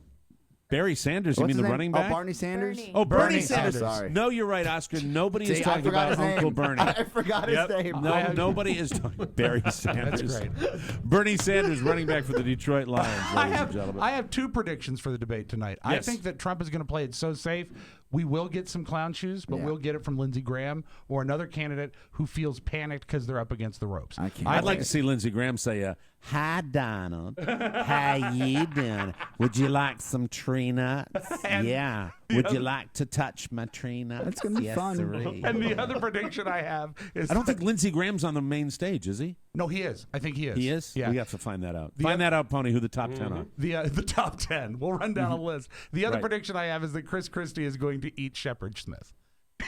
Speaker 3: Barry Sanders, you
Speaker 4: What's
Speaker 3: mean
Speaker 4: his
Speaker 3: the
Speaker 4: name?
Speaker 3: running back?
Speaker 4: Oh, Barney Sanders?
Speaker 9: Bernie.
Speaker 3: Oh, Bernie
Speaker 5: Bernie
Speaker 3: Sanders.
Speaker 5: Sanders.
Speaker 4: Sorry.
Speaker 3: No, you're right, Oscar. Nobody is
Speaker 4: See, I
Speaker 3: talking
Speaker 4: forgot
Speaker 3: about
Speaker 4: his
Speaker 3: Uncle
Speaker 4: name.
Speaker 3: Bernie.
Speaker 4: I forgot his name.
Speaker 3: No, nobody is talking. Barry Sanders.
Speaker 5: That's great.
Speaker 3: Bernie Sanders, running back for the Detroit Lions, ladies and gentlemen.
Speaker 5: I have 2 predictions for the debate tonight. I
Speaker 3: Yes.
Speaker 5: think that Trump is going to play it so safe. We will get some clown shoes, but
Speaker 4: Yeah.
Speaker 5: we'll get it from Lindsey Graham or another candidate who feels panicked because they're up against the ropes.
Speaker 3: I'd like to see Lindsey Graham say, "Hi, Donald. How you doing? Would you like some tree nuts? Yeah. Would you like to touch my tree nuts?
Speaker 4: That's gonna be
Speaker 3: yes,
Speaker 4: fun.
Speaker 3: sirree."
Speaker 5: And the other prediction I have is
Speaker 3: I don't think Lindsey Graham's on the main stage, is he?
Speaker 5: No, he is. I think he is.
Speaker 3: He is?
Speaker 5: Yeah.
Speaker 3: We have to find that out.
Speaker 5: The
Speaker 3: Find
Speaker 5: oth-
Speaker 3: that out, Pony, who the top 10 are.
Speaker 5: The top 10. We'll run down a list. The other
Speaker 3: Right.
Speaker 5: prediction I have is that Chris Christie is going to eat Shepard Smith.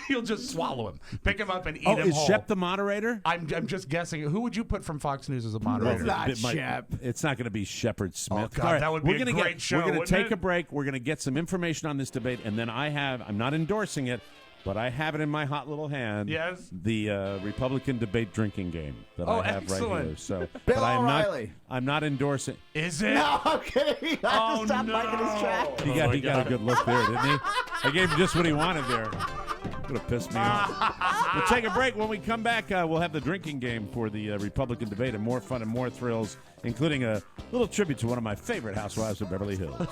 Speaker 5: He'll just swallow him, pick him up, and eat
Speaker 3: Oh,
Speaker 5: him
Speaker 3: is
Speaker 5: whole.
Speaker 3: Shep the moderator?
Speaker 5: I'm just guessing. Who would you put from Fox News as a moderator?
Speaker 4: not
Speaker 3: It might-
Speaker 4: Shep.
Speaker 3: It's not going to be Shepard Smith.
Speaker 5: God,
Speaker 3: All right,
Speaker 5: that would be
Speaker 3: we're
Speaker 5: a
Speaker 3: gonna
Speaker 5: great show,
Speaker 3: We're going to
Speaker 5: wouldn't
Speaker 3: take
Speaker 5: it?
Speaker 3: a break. We're going to get some information on this debate, and then I'm not endorsing it, but I have it in my hot little hand.
Speaker 5: Yes.
Speaker 3: The Republican debate drinking game that
Speaker 5: Oh,
Speaker 3: I have right
Speaker 5: excellent.
Speaker 3: here. So,
Speaker 4: Bill
Speaker 3: but
Speaker 4: O'Reilly.
Speaker 3: I'm not endorsing.
Speaker 5: Is it?
Speaker 4: No, I'm kidding. I just stopped
Speaker 5: no.
Speaker 4: liking his track.
Speaker 3: He got a good look there, didn't he? I gave him just what he wanted there. Would have pissed me off. We'll take a break. When we come back, we'll have the drinking game for the Republican debate and more fun and more thrills, including a little tribute to one of my favorite housewives of Beverly Hills.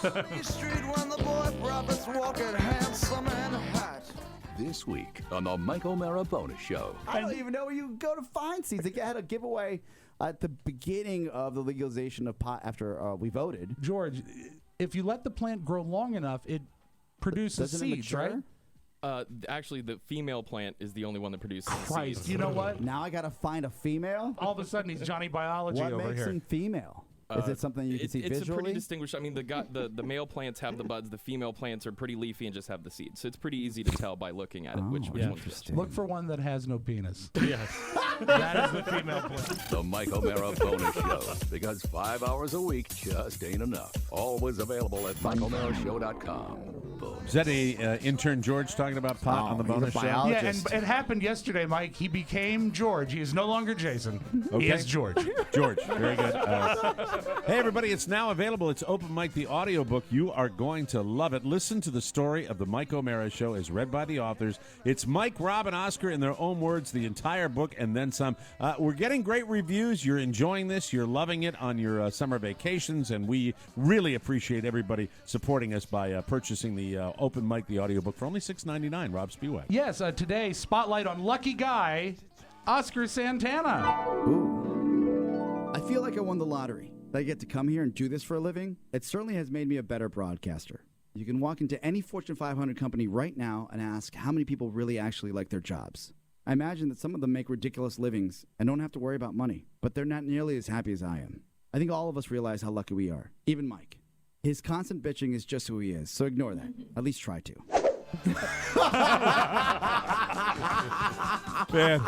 Speaker 1: This week on the Mike O'Mara Bonus Show.
Speaker 4: I don't even know where you go to find seeds. They had a giveaway at the beginning of the legalization of pot after we voted.
Speaker 5: George, if you let the plant grow long enough, produces
Speaker 4: Doesn't it
Speaker 5: seeds,
Speaker 4: mature?
Speaker 5: right?
Speaker 13: Actually, the female plant is the only one that produces
Speaker 5: Christ,
Speaker 13: seeds.
Speaker 5: you know what?
Speaker 4: Now I got to find a female?
Speaker 5: All of a sudden, he's Johnny Biology
Speaker 4: What
Speaker 5: over
Speaker 4: makes
Speaker 5: here.
Speaker 4: them female? Is it something you can see
Speaker 13: It's a
Speaker 4: visually?
Speaker 13: pretty distinguished. I mean, the male plants have the buds. The female plants are pretty leafy and just have the seeds. So it's pretty easy to tell by looking at it which one's which.
Speaker 5: Look for one that has no penis.
Speaker 13: Yes.
Speaker 5: That is the female plant.
Speaker 1: The Mike O'Mara Bonus Show, because 5 hours a week just ain't enough. Always available at MikeO'MaraShow.com. Boom.
Speaker 3: Is that a intern George talking about pot on the bonus show?
Speaker 5: Yeah, and it happened yesterday, Mike. He became George. He is no longer Jason.
Speaker 3: Okay.
Speaker 5: He is George.
Speaker 3: George, very good. Hey, everybody, it's now available. It's Open Mike, the audiobook. You are going to love it. Listen to the story of the Mike O'Mara Show as read by the authors. It's Mike, Rob, and Oscar in their own words, the entire book, and then some. We're getting great reviews. You're enjoying this. You're loving it on your summer vacations, and we really appreciate everybody supporting us by purchasing the Open Mike, the audiobook, for only $6.99. Rob Spiewak.
Speaker 5: Yes, today, spotlight on lucky guy, Oscar Santana.
Speaker 4: Ooh. I feel like I won the lottery. That I get to come here and do this for a living. It certainly has made me a better broadcaster. You can walk into any Fortune 500 company right now and ask how many people really actually like their jobs. I imagine that some of them make ridiculous livings and don't have to worry about money, but they're not nearly as happy as I am. I think all of us realize how lucky we are, even Mike. His constant bitching is just who he is, so ignore that. At least try to.
Speaker 3: Man,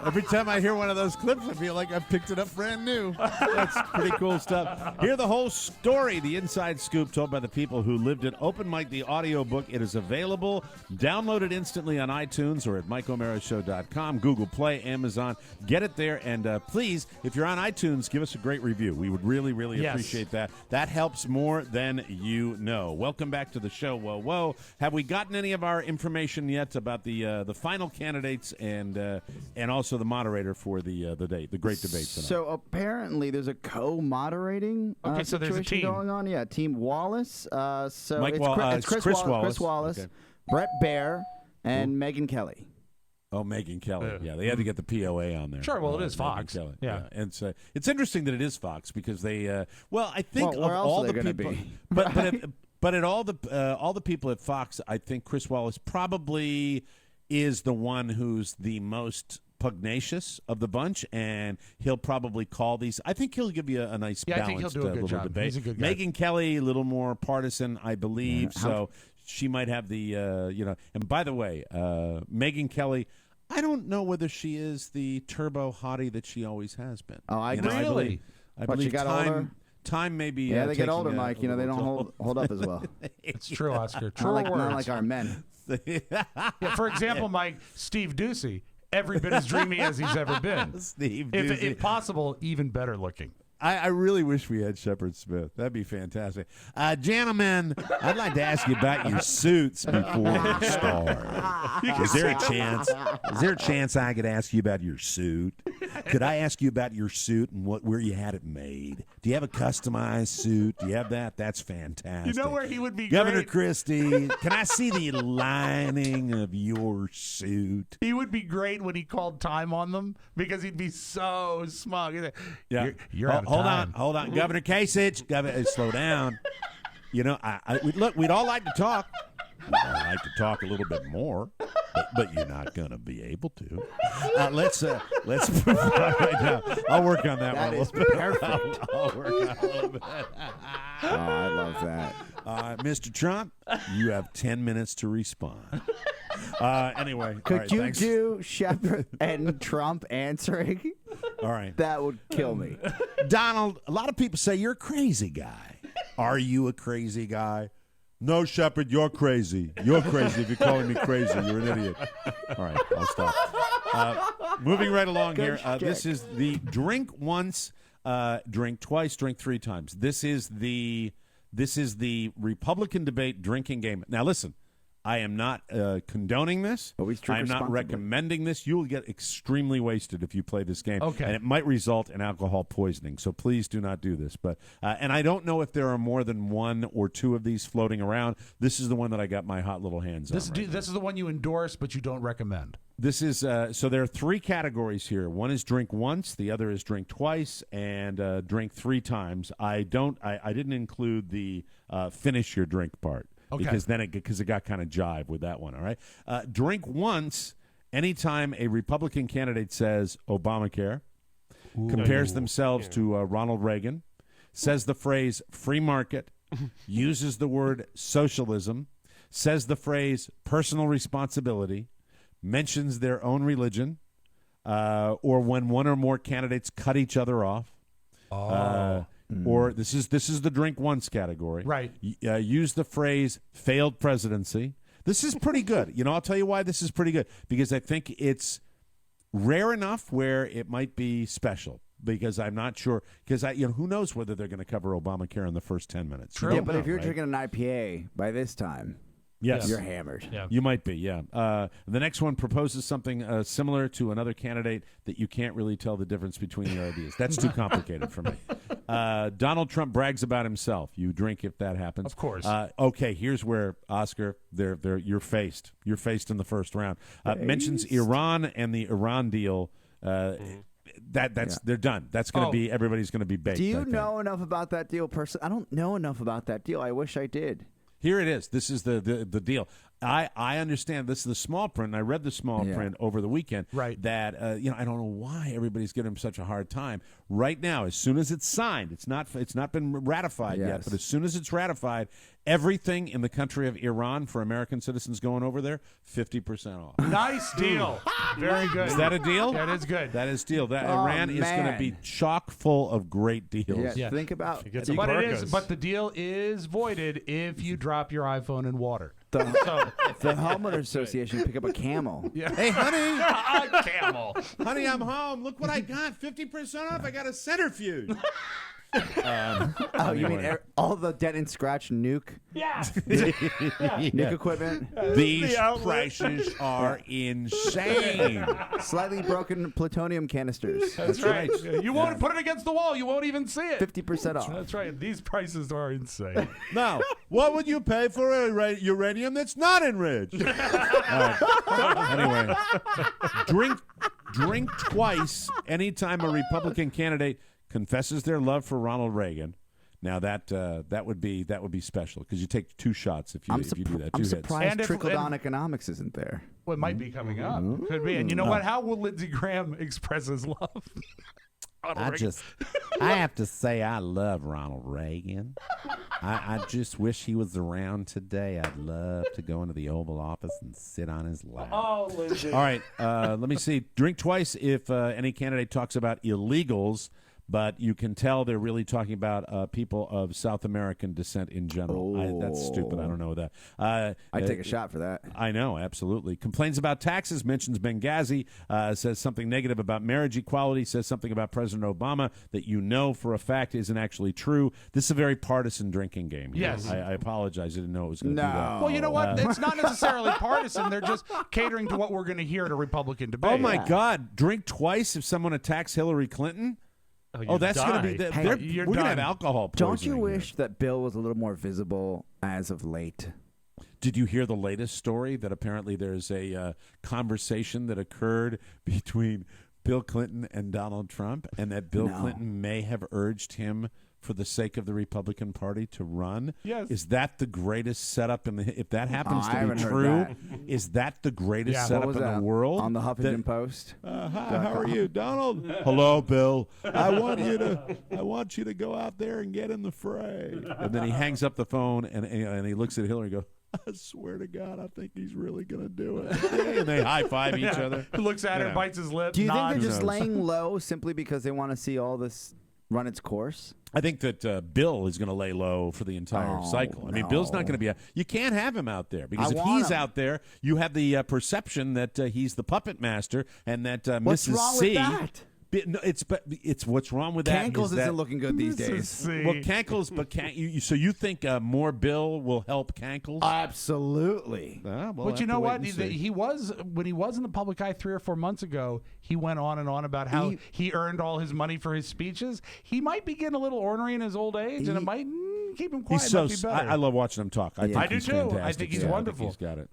Speaker 3: every time I hear one of those clips, I feel like I picked it up brand new. That's pretty cool stuff. Hear the whole story, the inside scoop told by the people who lived it. Open Mike, the audiobook. It is available. Download it instantly on iTunes or at MikeO'MaraShow.com, Google Play, Amazon. Get it there. And please, if you're on iTunes, give us a great review. We would really, really appreciate that. That helps more than you know. Welcome back to the show. Whoa, whoa. Have we gotten any of our information yet about the final candidates and also the moderator for the great debate tonight?
Speaker 4: So apparently there's a co-moderating
Speaker 5: Okay, so there's a
Speaker 4: situation
Speaker 5: team.
Speaker 4: going on. Yeah, Team Wallace. So
Speaker 3: Mike
Speaker 4: it's Chris
Speaker 3: Chris
Speaker 4: Wallace,
Speaker 3: Wallace.
Speaker 4: Chris Wallace,
Speaker 3: Okay.
Speaker 4: Brett Baer, and Megan Kelly.
Speaker 3: Oh, Megan Kelly. Yeah, they had to get the POA on there.
Speaker 5: Sure, well, it is
Speaker 3: Megan
Speaker 5: Fox.
Speaker 3: Kelly.
Speaker 5: Yeah.
Speaker 3: And it's interesting that it is Fox because they, I think
Speaker 4: Well, where
Speaker 3: of
Speaker 4: else
Speaker 3: all
Speaker 4: are
Speaker 3: the
Speaker 4: they gonna
Speaker 3: people,
Speaker 4: be?
Speaker 3: but at all the people at Fox, I think Chris Wallace probably is the one who's the most pugnacious of the bunch, and he'll probably call these. I think he'll give you a nice
Speaker 5: Yeah, I
Speaker 3: balanced
Speaker 5: think he'll do a good
Speaker 3: little
Speaker 5: job.
Speaker 3: debate.
Speaker 5: He's a good guy.
Speaker 3: Megan Kelly, a little more partisan, I believe.
Speaker 4: Yeah.
Speaker 3: So she might have the, And by the way, Megan Kelly, I don't know whether she is the turbo hottie that she always has been.
Speaker 4: Oh, I
Speaker 3: You know,
Speaker 4: agree.
Speaker 3: I
Speaker 5: Really?
Speaker 3: believe, I
Speaker 4: What, she
Speaker 3: believe
Speaker 4: got
Speaker 3: time,
Speaker 4: older?
Speaker 3: time may be.
Speaker 4: Yeah, they get
Speaker 3: taking
Speaker 4: older,
Speaker 3: a
Speaker 4: Mike. You know, they don't
Speaker 3: little
Speaker 4: hold up as well.
Speaker 5: It's true, Oscar.
Speaker 4: Not
Speaker 5: True
Speaker 4: like,
Speaker 5: words.
Speaker 4: not like our men.
Speaker 5: Yeah, for example, Mike, Steve Ducey, every bit as dreamy as he's ever been.
Speaker 3: Steve
Speaker 5: If,
Speaker 3: Ducey.
Speaker 5: if possible, even better looking.
Speaker 3: I really wish we had Shepard Smith. That'd be fantastic. Gentlemen, I'd like to ask you about your suits before we start. Is there a chance? Is there a chance I could ask you about your suit? Could I ask you about your suit and where you had it made? Do you have a customized suit? Do you have that? That's fantastic.
Speaker 5: You know where he would be
Speaker 3: Governor
Speaker 5: great?
Speaker 3: Christie, can I see the lining of your suit?
Speaker 5: He would be great when he called time on them because he'd be so smug. He'd say,
Speaker 3: Yeah.
Speaker 5: You're out of
Speaker 3: hold
Speaker 5: time.
Speaker 3: on. Governor Kasich, Governor, slow down. You know, we'd all like to talk. We'd all like to talk a little bit more, but you're not going to be able to. Let's move on right now. I'll work on that one.
Speaker 4: That is perfect.
Speaker 3: I'll work on it a little bit.
Speaker 4: Oh, I love that.
Speaker 3: Mr. Trump, you have 10 minutes to respond. Anyway, all
Speaker 4: Could
Speaker 3: right,
Speaker 4: you
Speaker 3: thanks.
Speaker 4: do Shepard and Trump answering?
Speaker 3: All right.
Speaker 4: That would kill me.
Speaker 3: Donald, a lot of people say you're a crazy guy. Are you a crazy guy? No, Shepard, you're crazy. You're crazy. If you're calling me crazy, you're an idiot. All right, I'll stop. Moving right along here. This is the drink once, drink twice, drink three times. This is the Republican debate drinking game. Now, listen. I am not condoning this.
Speaker 4: Always drink
Speaker 3: I'm not
Speaker 4: responsibly.
Speaker 3: recommending this. You will get extremely wasted if you play this game.
Speaker 5: Okay.
Speaker 3: And it might result in alcohol poisoning. So please do not do this. But and I don't know if there are more than one or two of these floating around. This is the one that I got my hot little hands on.
Speaker 5: This is the one you endorse, but you don't recommend.
Speaker 3: This is so there are three categories here. One is drink once, the other is drink twice, and drink three times. I didn't include the finish your drink part.
Speaker 5: Okay.
Speaker 3: because it got kind of jive with that one. All right. Drink once anytime a Republican candidate says Obamacare, compares themselves to Ronald Reagan, says the phrase free market, uses the word socialism, says the phrase personal responsibility, mentions their own religion, or when one or more candidates cut each other off. Or this is the drink once category.
Speaker 5: Right.
Speaker 3: Use the phrase failed presidency. This is pretty good. I'll tell you why this is pretty good. Because I think it's rare enough where it might be special. Because I'm not sure. Because who knows whether they're going to cover Obamacare in the first 10 minutes.
Speaker 5: True.
Speaker 4: Yeah, but if you're drinking an IPA by this time,
Speaker 3: yes,
Speaker 4: you're hammered.
Speaker 5: Yeah.
Speaker 3: You might be, yeah. The next one proposes something similar to another candidate that you can't really tell the difference between the ideas. That's too complicated for me. Donald Trump brags about himself. You drink if that happens.
Speaker 5: Of course.
Speaker 3: Okay, here's where, Oscar, you're faced. You're faced in the first round. Mentions Iran and the Iran deal. They're done. That's going to be, everybody's going to be baked.
Speaker 4: Do you know enough about that deal, I don't know enough about that deal. I wish I did.
Speaker 3: Here it is. This is the deal. I understand this is the small print, and I read the small print over the weekend.
Speaker 5: Right.
Speaker 3: That I don't know why everybody's giving him such a hard time. Right now, as soon as it's signed, it's not been ratified yet, but as soon as it's ratified, everything in the country of Iran for American citizens going over there, 50% off.
Speaker 5: Nice deal. Very good.
Speaker 3: Is that a deal?
Speaker 5: That is good.
Speaker 3: That is deal. Iran is going to be chock full of great deals.
Speaker 4: Yeah. Think about
Speaker 5: but the deal is voided if you drop your iPhone in water.
Speaker 4: the homeowner association pick up a camel.
Speaker 5: Yeah.
Speaker 3: Hey, honey.
Speaker 5: A camel.
Speaker 3: Honey, I'm home. Look what I got. 50% off. I got a centrifuge.
Speaker 4: You mean all the dent and scratch nuke?
Speaker 5: Yeah.
Speaker 4: Nuke equipment?
Speaker 3: These prices are insane.
Speaker 4: Slightly broken plutonium canisters.
Speaker 5: That's right. You won't put it against the wall. You won't even see it.
Speaker 4: 50% off.
Speaker 5: That's right. These prices are insane.
Speaker 3: Now, what would you pay for uranium that's not enriched? Anyway, drink twice anytime a Republican candidate confesses their love for Ronald Reagan. Now that would be special because you take 2 shots if you do that.
Speaker 4: I'm
Speaker 3: 2
Speaker 4: surprised
Speaker 3: hits.
Speaker 4: trickle-down economics isn't there.
Speaker 5: Well, it might be coming up. Could be. And you know what? How will Lindsey Graham express his love?
Speaker 3: I have to say I love Ronald Reagan. I just wish he was around today. I'd love to go into the Oval Office and sit on his lap.
Speaker 5: Oh, Lindsey.
Speaker 3: All right, let me see. Drink twice if any candidate talks about illegals, but you can tell they're really talking about people of South American descent in general. That's stupid. I don't know that.
Speaker 4: I'd take a shot for that.
Speaker 3: I know, absolutely. Complains about taxes, mentions Benghazi, says something negative about marriage equality, says something about President Obama that you know for a fact isn't actually true. This is a very partisan drinking game.
Speaker 5: Yes.
Speaker 3: I apologize. I didn't know it was going to do that.
Speaker 5: Well, you know what? It's not necessarily partisan. They're just catering to what we're going to hear at a Republican debate.
Speaker 3: Oh, my God. Drink twice if someone attacks Hillary Clinton? Oh, that's going to be... we're going to have alcohol poisoning.
Speaker 4: Don't you wish that Bill was a little more visible as of late?
Speaker 3: Did you hear the latest story that apparently there's a conversation that occurred between Bill Clinton and Donald Trump, and that Bill Clinton may have urged him for the sake of the Republican Party to run?
Speaker 5: Yes.
Speaker 3: Is that the greatest setup in the... If that happens
Speaker 4: I
Speaker 3: to be
Speaker 4: haven't heard
Speaker 3: true,
Speaker 4: that.
Speaker 3: is that the greatest
Speaker 4: What
Speaker 3: setup
Speaker 4: was
Speaker 3: in
Speaker 4: that?
Speaker 3: the world?
Speaker 4: On the Huffington Post?
Speaker 3: Hi, how are you, Donald? Hello, Bill. I want you to go out there and get in the fray. And then he hangs up the phone and he looks at Hillary and goes, I swear to God, I think he's really going to do it. And they high-five each other.
Speaker 5: Looks at her, bites his lip.
Speaker 4: Do you think
Speaker 5: nods.
Speaker 4: they're just laying low simply because they want to see all this run its course?
Speaker 3: I think that Bill is going to lay low for the entire cycle. I mean, Bill's not going to be you can't have him out there because if he's out there, you have the perception that he's the puppet master and that
Speaker 4: What's
Speaker 3: Mrs.
Speaker 4: wrong
Speaker 3: C.
Speaker 4: with that?
Speaker 3: It's what's wrong with that.
Speaker 4: Cankles isn't looking good these days.
Speaker 3: Well, Cankles, but so you think more Bill will help Cankles?
Speaker 4: Absolutely.
Speaker 5: But you know what? He was when he was in the public eye 3 or 4 months ago. He went on and on about how he earned all his money for his speeches. He might be getting a little ornery in his old age, and it might keep him quiet.
Speaker 3: He's so.
Speaker 5: Might be better.
Speaker 3: I love watching him talk. I
Speaker 5: do
Speaker 3: he's
Speaker 5: too.
Speaker 3: Fantastic.
Speaker 5: I think he's wonderful.
Speaker 3: I think he's got it.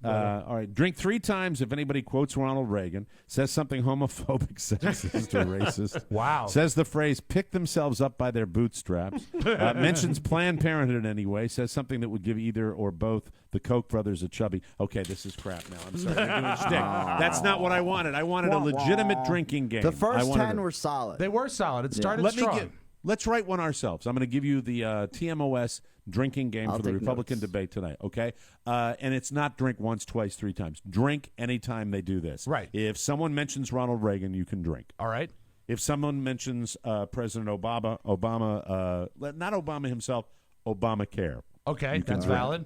Speaker 3: All right. Drink 3 times if anybody quotes Ronald Reagan, says something homophobic, sexist, or racist. racist.
Speaker 5: Wow.
Speaker 3: Says the phrase "pick themselves up by their bootstraps." Mentions Planned Parenthood anyway. Says something that would give either or both the Koch brothers a chubby. Okay, this is crap now. I'm sorry. They're doing shtick. That's not what I wanted. I wanted a legitimate drinking game.
Speaker 4: The first 10 were solid.
Speaker 5: They were solid. It started strong.
Speaker 3: Let's write one ourselves. I'm going to give you the TMOS drinking game for the Republican debate tonight, okay? And it's not drink once, twice, 3 times. Drink anytime they do this.
Speaker 5: Right.
Speaker 3: If someone mentions Ronald Reagan, you can drink.
Speaker 5: All right.
Speaker 3: If someone mentions President Obama, not Obama himself, Obamacare.
Speaker 5: Okay, that's valid.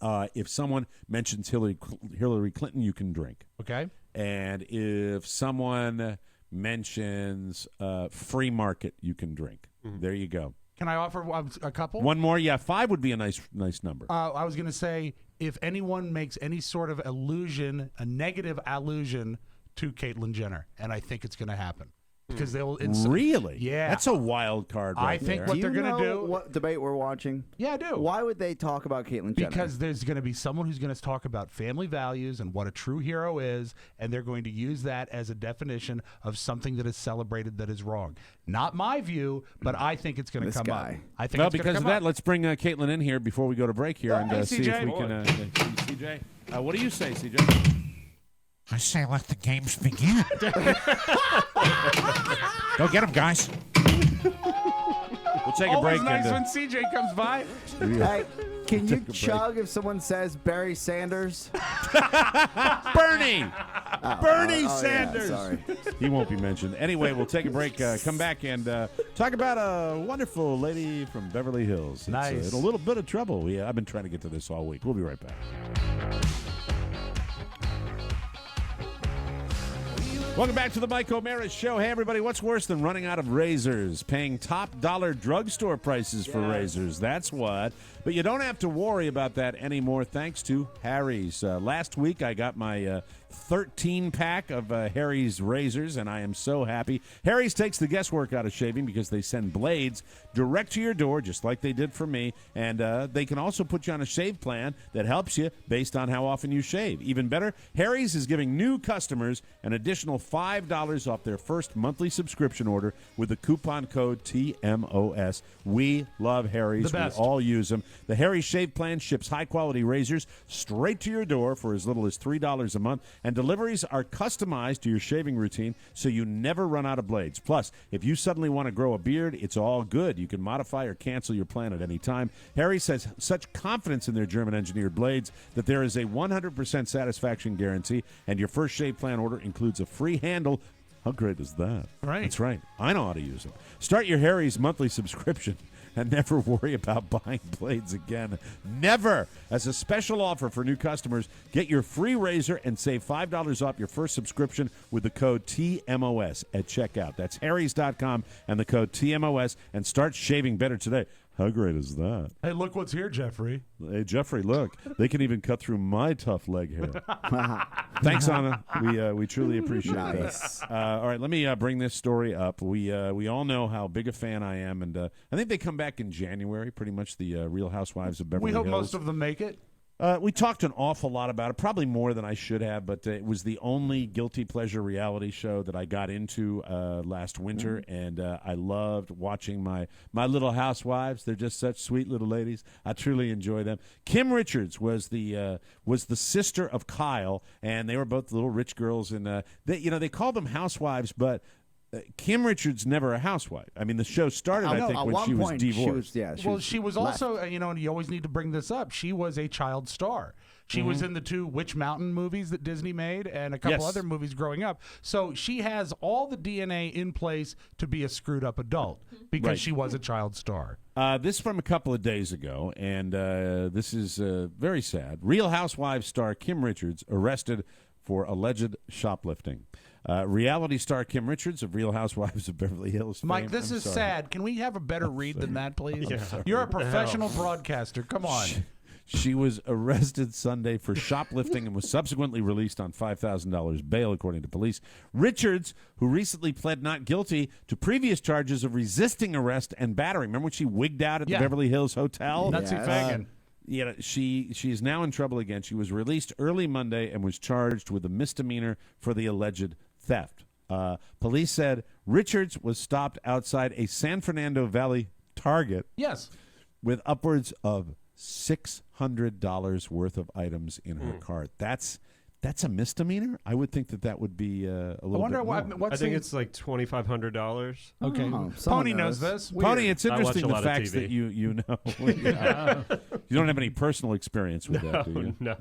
Speaker 3: If someone mentions Hillary Clinton, you can drink.
Speaker 5: Okay.
Speaker 3: And if someone mentions free market, you can drink. There you go.
Speaker 5: Can I offer a couple?
Speaker 3: One more? Yeah, 5 would be a nice number.
Speaker 5: I was going to say, if anyone makes any sort of allusion, a negative allusion to Caitlyn Jenner, and I think it's going to happen. Because they'll
Speaker 3: really?
Speaker 5: Yeah.
Speaker 3: That's a wild card right
Speaker 5: I think
Speaker 3: there.
Speaker 5: what they're going to do.
Speaker 4: What debate we're watching?
Speaker 5: Yeah, I do.
Speaker 4: Why would they talk about Caitlyn Jenner?
Speaker 5: Because there's going to be someone who's going to talk about family values and what a true hero is, and they're going to use that as a definition of something that is celebrated that is wrong. Not my view, but I think it's going to come up. I think it's
Speaker 3: because of that, let's bring Caitlyn in here before we go to break here and see if we can. CJ, what do you say, CJ?
Speaker 6: I say let the games begin. Go get them, guys.
Speaker 3: We'll take a break.
Speaker 5: Always nice when CJ comes by.
Speaker 4: Hey, can you chug if someone says Barry Sanders?
Speaker 3: Bernie! Bernie
Speaker 4: oh,
Speaker 3: Sanders!
Speaker 4: Yeah, sorry.
Speaker 3: He won't be mentioned. Anyway, we'll take a break, come back, and talk about a wonderful lady from Beverly Hills.
Speaker 5: Nice.
Speaker 3: It's in a little bit of trouble. I've been trying to get to this all week. We'll be right back. Welcome back to the Mike O'Mara Show. Hey, everybody, what's worse than running out of razors? Paying top dollar drugstore prices for razors. That's what. But you don't have to worry about that anymore thanks to Harry's. Last week, I got my 13-pack of Harry's razors, and I am so happy. Harry's takes the guesswork out of shaving because they send blades direct to your door, just like they did for me, and they can also put you on a shave plan that helps you based on how often you shave. Even better, Harry's is giving new customers an additional $5 off their first monthly subscription order with the coupon code TMOS. We love Harry's.
Speaker 5: The best.
Speaker 3: We all use them. The Harry's Shave Plan ships high-quality razors straight to your door for as little as $3 a month, and deliveries are customized to your shaving routine so you never run out of blades. Plus, if you suddenly want to grow a beard, it's all good. You can modify or cancel your plan at any time. Harry's has such confidence in their German-engineered blades that there is a 100% satisfaction guarantee, and your first shave plan order includes a free handle. How great is that?
Speaker 5: Right.
Speaker 3: That's right. I know how to use them. Start your Harry's monthly subscription and never worry about buying blades again. Never! As a special offer for new customers, get your free razor and save $5 off your first subscription with the code TMOS at checkout. That's harrys.com and the code TMOS, and start shaving better today. How great is that?
Speaker 5: Hey, look what's here, Jeffrey.
Speaker 3: Hey, Jeffrey, look. They can even cut through my tough leg hair. Thanks, Anna. We truly appreciate that. All right, let me bring this story up. We all know how big a fan I am, and I think they come back in January, pretty much the Real Housewives of Beverly Hills.
Speaker 5: We hope most of them make it.
Speaker 3: We talked an awful lot about it, probably more than I should have, but it was the only guilty pleasure reality show that I got into last winter, and I loved watching my little housewives. They're just such sweet little ladies. I truly enjoy them. Kim Richards was the sister of Kyle, and they were both little rich girls, and they called them housewives, but Kim Richards never a housewife. I mean, the show started, I think, when she was divorced.
Speaker 5: She was also, and you always need to bring this up, she was a child star. She was in the 2 Witch Mountain movies that Disney made and a couple other movies growing up. So she has all the DNA in place to be a screwed up adult because she was a child star.
Speaker 3: This from a couple of days ago, and this is very sad. Real Housewives star Kim Richards arrested for alleged shoplifting. Reality star Kim Richards of Real Housewives of Beverly Hills fame.
Speaker 5: Mike, this is sad. Can we have a better read than that, please? You're a professional broadcaster. Come on.
Speaker 3: She was arrested Sunday for shoplifting and was subsequently released on $5,000 bail, according to police. Richards, who recently pled not guilty to previous charges of resisting arrest and battery. Remember when she wigged out at the Beverly Hills Hotel?
Speaker 5: Nutsy Fagan.
Speaker 3: She is now in trouble again. She was released early Monday and was charged with a misdemeanor for the alleged theft. Police said Richards was stopped outside a San Fernando Valley Target.
Speaker 5: Yes.
Speaker 3: With upwards of $600 worth of items in her cart. That's a misdemeanor. I would think that would be a little.
Speaker 5: I wonder
Speaker 3: bit more.
Speaker 5: what's
Speaker 14: I think it's like $2,500.
Speaker 5: Okay, Pony knows this.
Speaker 3: Pony, it's
Speaker 14: I watch
Speaker 3: interesting
Speaker 14: a
Speaker 3: the
Speaker 14: lot of
Speaker 3: facts
Speaker 14: TV.
Speaker 3: that you know. You don't have any personal experience with that, do you?
Speaker 14: No.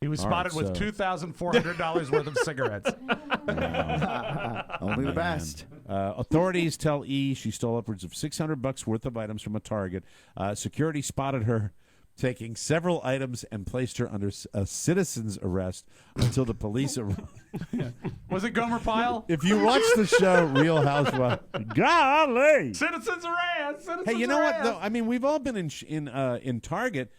Speaker 5: He was
Speaker 3: All right,
Speaker 5: spotted with
Speaker 3: so-
Speaker 5: $2,400 worth of cigarettes.
Speaker 4: Only the best.
Speaker 3: Authorities tell E she stole upwards of $600 worth of items from a Target. Security spotted her taking several items and placed her under a citizen's arrest until the police arrived.
Speaker 5: Was it Gomer Pyle?
Speaker 3: If you watch the show Real Housewives, golly,
Speaker 5: Citizens arrest. Citizens
Speaker 3: hey, you know
Speaker 5: arrest.
Speaker 3: what though? I mean, we've all been in Target.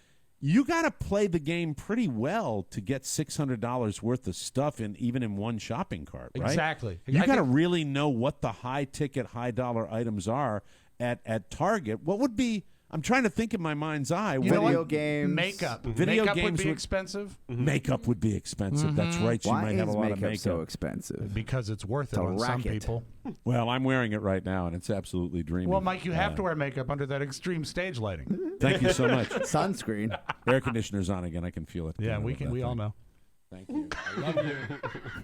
Speaker 3: You got to play the game pretty well to get $600 worth of stuff even in one shopping cart, right?
Speaker 5: Exactly.
Speaker 3: You
Speaker 5: I
Speaker 3: got to
Speaker 5: think-
Speaker 3: really know what the high ticket, high dollar items are at Target. What would be? I'm trying to think in my mind's eye.
Speaker 5: You know
Speaker 4: Video
Speaker 5: what?
Speaker 4: games.
Speaker 5: Makeup.
Speaker 3: Video
Speaker 5: Makeup
Speaker 3: games
Speaker 5: would be expensive
Speaker 3: Makeup would be expensive. That's right. She
Speaker 4: Why
Speaker 3: might
Speaker 4: is
Speaker 3: have a lot
Speaker 4: makeup
Speaker 3: of makeup.
Speaker 4: so expensive?
Speaker 5: because it's worth
Speaker 4: It's
Speaker 5: it
Speaker 4: a
Speaker 5: on some
Speaker 4: racket.
Speaker 5: people.
Speaker 3: Well, I'm wearing it right now, and it's absolutely dreamy.
Speaker 5: Well, Mike, you have to wear makeup under that extreme stage lighting.
Speaker 3: Thank you so much.
Speaker 4: Sunscreen.
Speaker 3: Air conditioner's on again. I can feel it.
Speaker 5: Yeah,
Speaker 3: coming
Speaker 5: we
Speaker 3: up
Speaker 5: can.
Speaker 3: that
Speaker 5: We all
Speaker 3: thing.
Speaker 5: know.
Speaker 3: Thank you. I love you.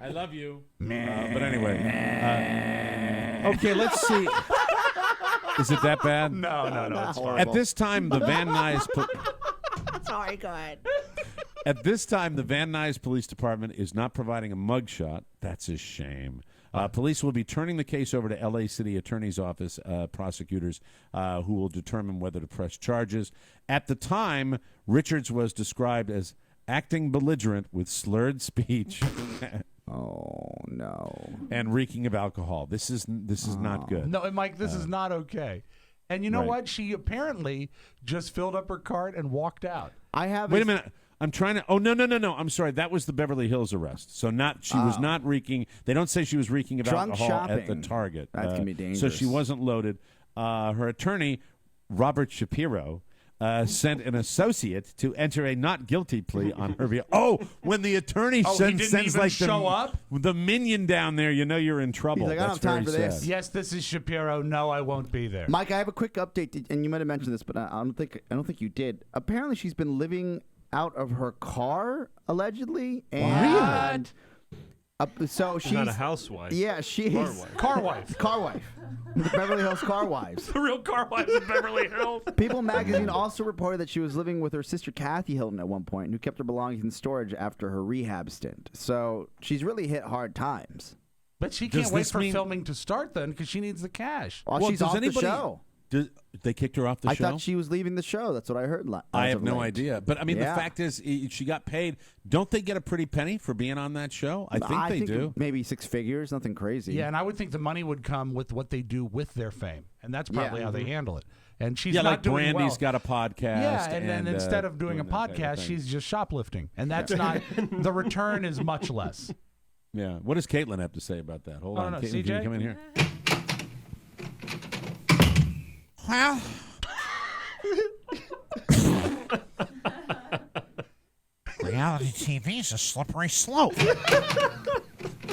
Speaker 3: I love you. But anyway. Okay, let's see. Is it that bad?
Speaker 5: No. It's fine.
Speaker 3: At this time, the Van Nuys.
Speaker 6: Sorry, go ahead.
Speaker 3: At this time, the Van Nuys Police Department is not providing a mugshot. That's a shame. Police will be turning the case over to L.A. City Attorney's Office prosecutors who will determine whether to press charges. At the time, Richards was described as acting belligerent with slurred speech.
Speaker 4: Oh no!
Speaker 3: And reeking of alcohol. This is not good.
Speaker 5: No, and Mike, this is not okay. And you know
Speaker 3: Right.
Speaker 5: what? She apparently just filled up her cart and walked out.
Speaker 4: I have.
Speaker 3: Wait a minute. I'm trying to. Oh no. I'm sorry. That was the Beverly Hills arrest. So she was not reeking. They don't say she was reeking of
Speaker 4: Drunk
Speaker 3: alcohol at the
Speaker 4: shopping.
Speaker 3: Target.
Speaker 4: That can be
Speaker 3: So
Speaker 4: dangerous.
Speaker 3: she wasn't loaded. Her attorney, Robert Shapiro, sent an associate to enter a not guilty plea on her behalf. Oh, when the attorney
Speaker 5: Oh, he
Speaker 3: sends
Speaker 5: didn't even
Speaker 3: like
Speaker 5: show up?
Speaker 3: the minion down there, you know you're in trouble.
Speaker 4: He's like, I don't
Speaker 3: That's
Speaker 4: have time
Speaker 3: very
Speaker 4: for this.
Speaker 3: sad.
Speaker 5: Yes, this is Shapiro. No, I won't be there.
Speaker 4: Mike, I have a quick update, and you might have mentioned this, but I don't think you did. Apparently, she's been living out of her car allegedly, and so she's
Speaker 14: Not a housewife.
Speaker 4: Yeah, she's
Speaker 14: Car wife.
Speaker 5: Car wife.
Speaker 4: The Beverly Hills Car Wives.
Speaker 5: The real car wives in Beverly Hills.
Speaker 4: People magazine also reported that she was living with her sister Kathy Hilton at one point, who kept her belongings in storage after her rehab stint. So she's really hit hard times.
Speaker 5: But she
Speaker 3: Does
Speaker 5: can't wait
Speaker 3: this
Speaker 5: for
Speaker 3: mean-
Speaker 5: filming to start then because she needs the cash.
Speaker 4: Well,
Speaker 3: Well,
Speaker 4: she's
Speaker 3: does
Speaker 4: off
Speaker 3: anybody-
Speaker 4: the show.
Speaker 3: They kicked her off the
Speaker 4: I
Speaker 3: show?
Speaker 4: thought she was leaving the show. That's what I heard.
Speaker 3: I
Speaker 4: as
Speaker 3: have
Speaker 4: of
Speaker 3: no
Speaker 4: late.
Speaker 3: idea. But, I mean,
Speaker 4: Yeah.
Speaker 3: the fact is, she got paid. Don't they get a pretty penny for being on that show? I think they do.
Speaker 4: Maybe 6 figures, nothing crazy.
Speaker 5: Yeah, and I would think the money would come with what they do with their fame, and that's probably how they handle it. And she's
Speaker 3: Yeah,
Speaker 5: not
Speaker 3: like
Speaker 5: doing
Speaker 3: Brandy's
Speaker 5: well.
Speaker 3: got a podcast.
Speaker 5: Yeah, and then instead of doing a
Speaker 3: that type of
Speaker 5: podcast,
Speaker 3: thing.
Speaker 5: she's just shoplifting, and that's not the return is much less.
Speaker 3: Yeah. What does Caitlin have to say about that? Hold on.
Speaker 5: no,
Speaker 3: Caitlin, can
Speaker 5: CJ?
Speaker 3: you come in here?
Speaker 6: Well, reality TV is a slippery slope.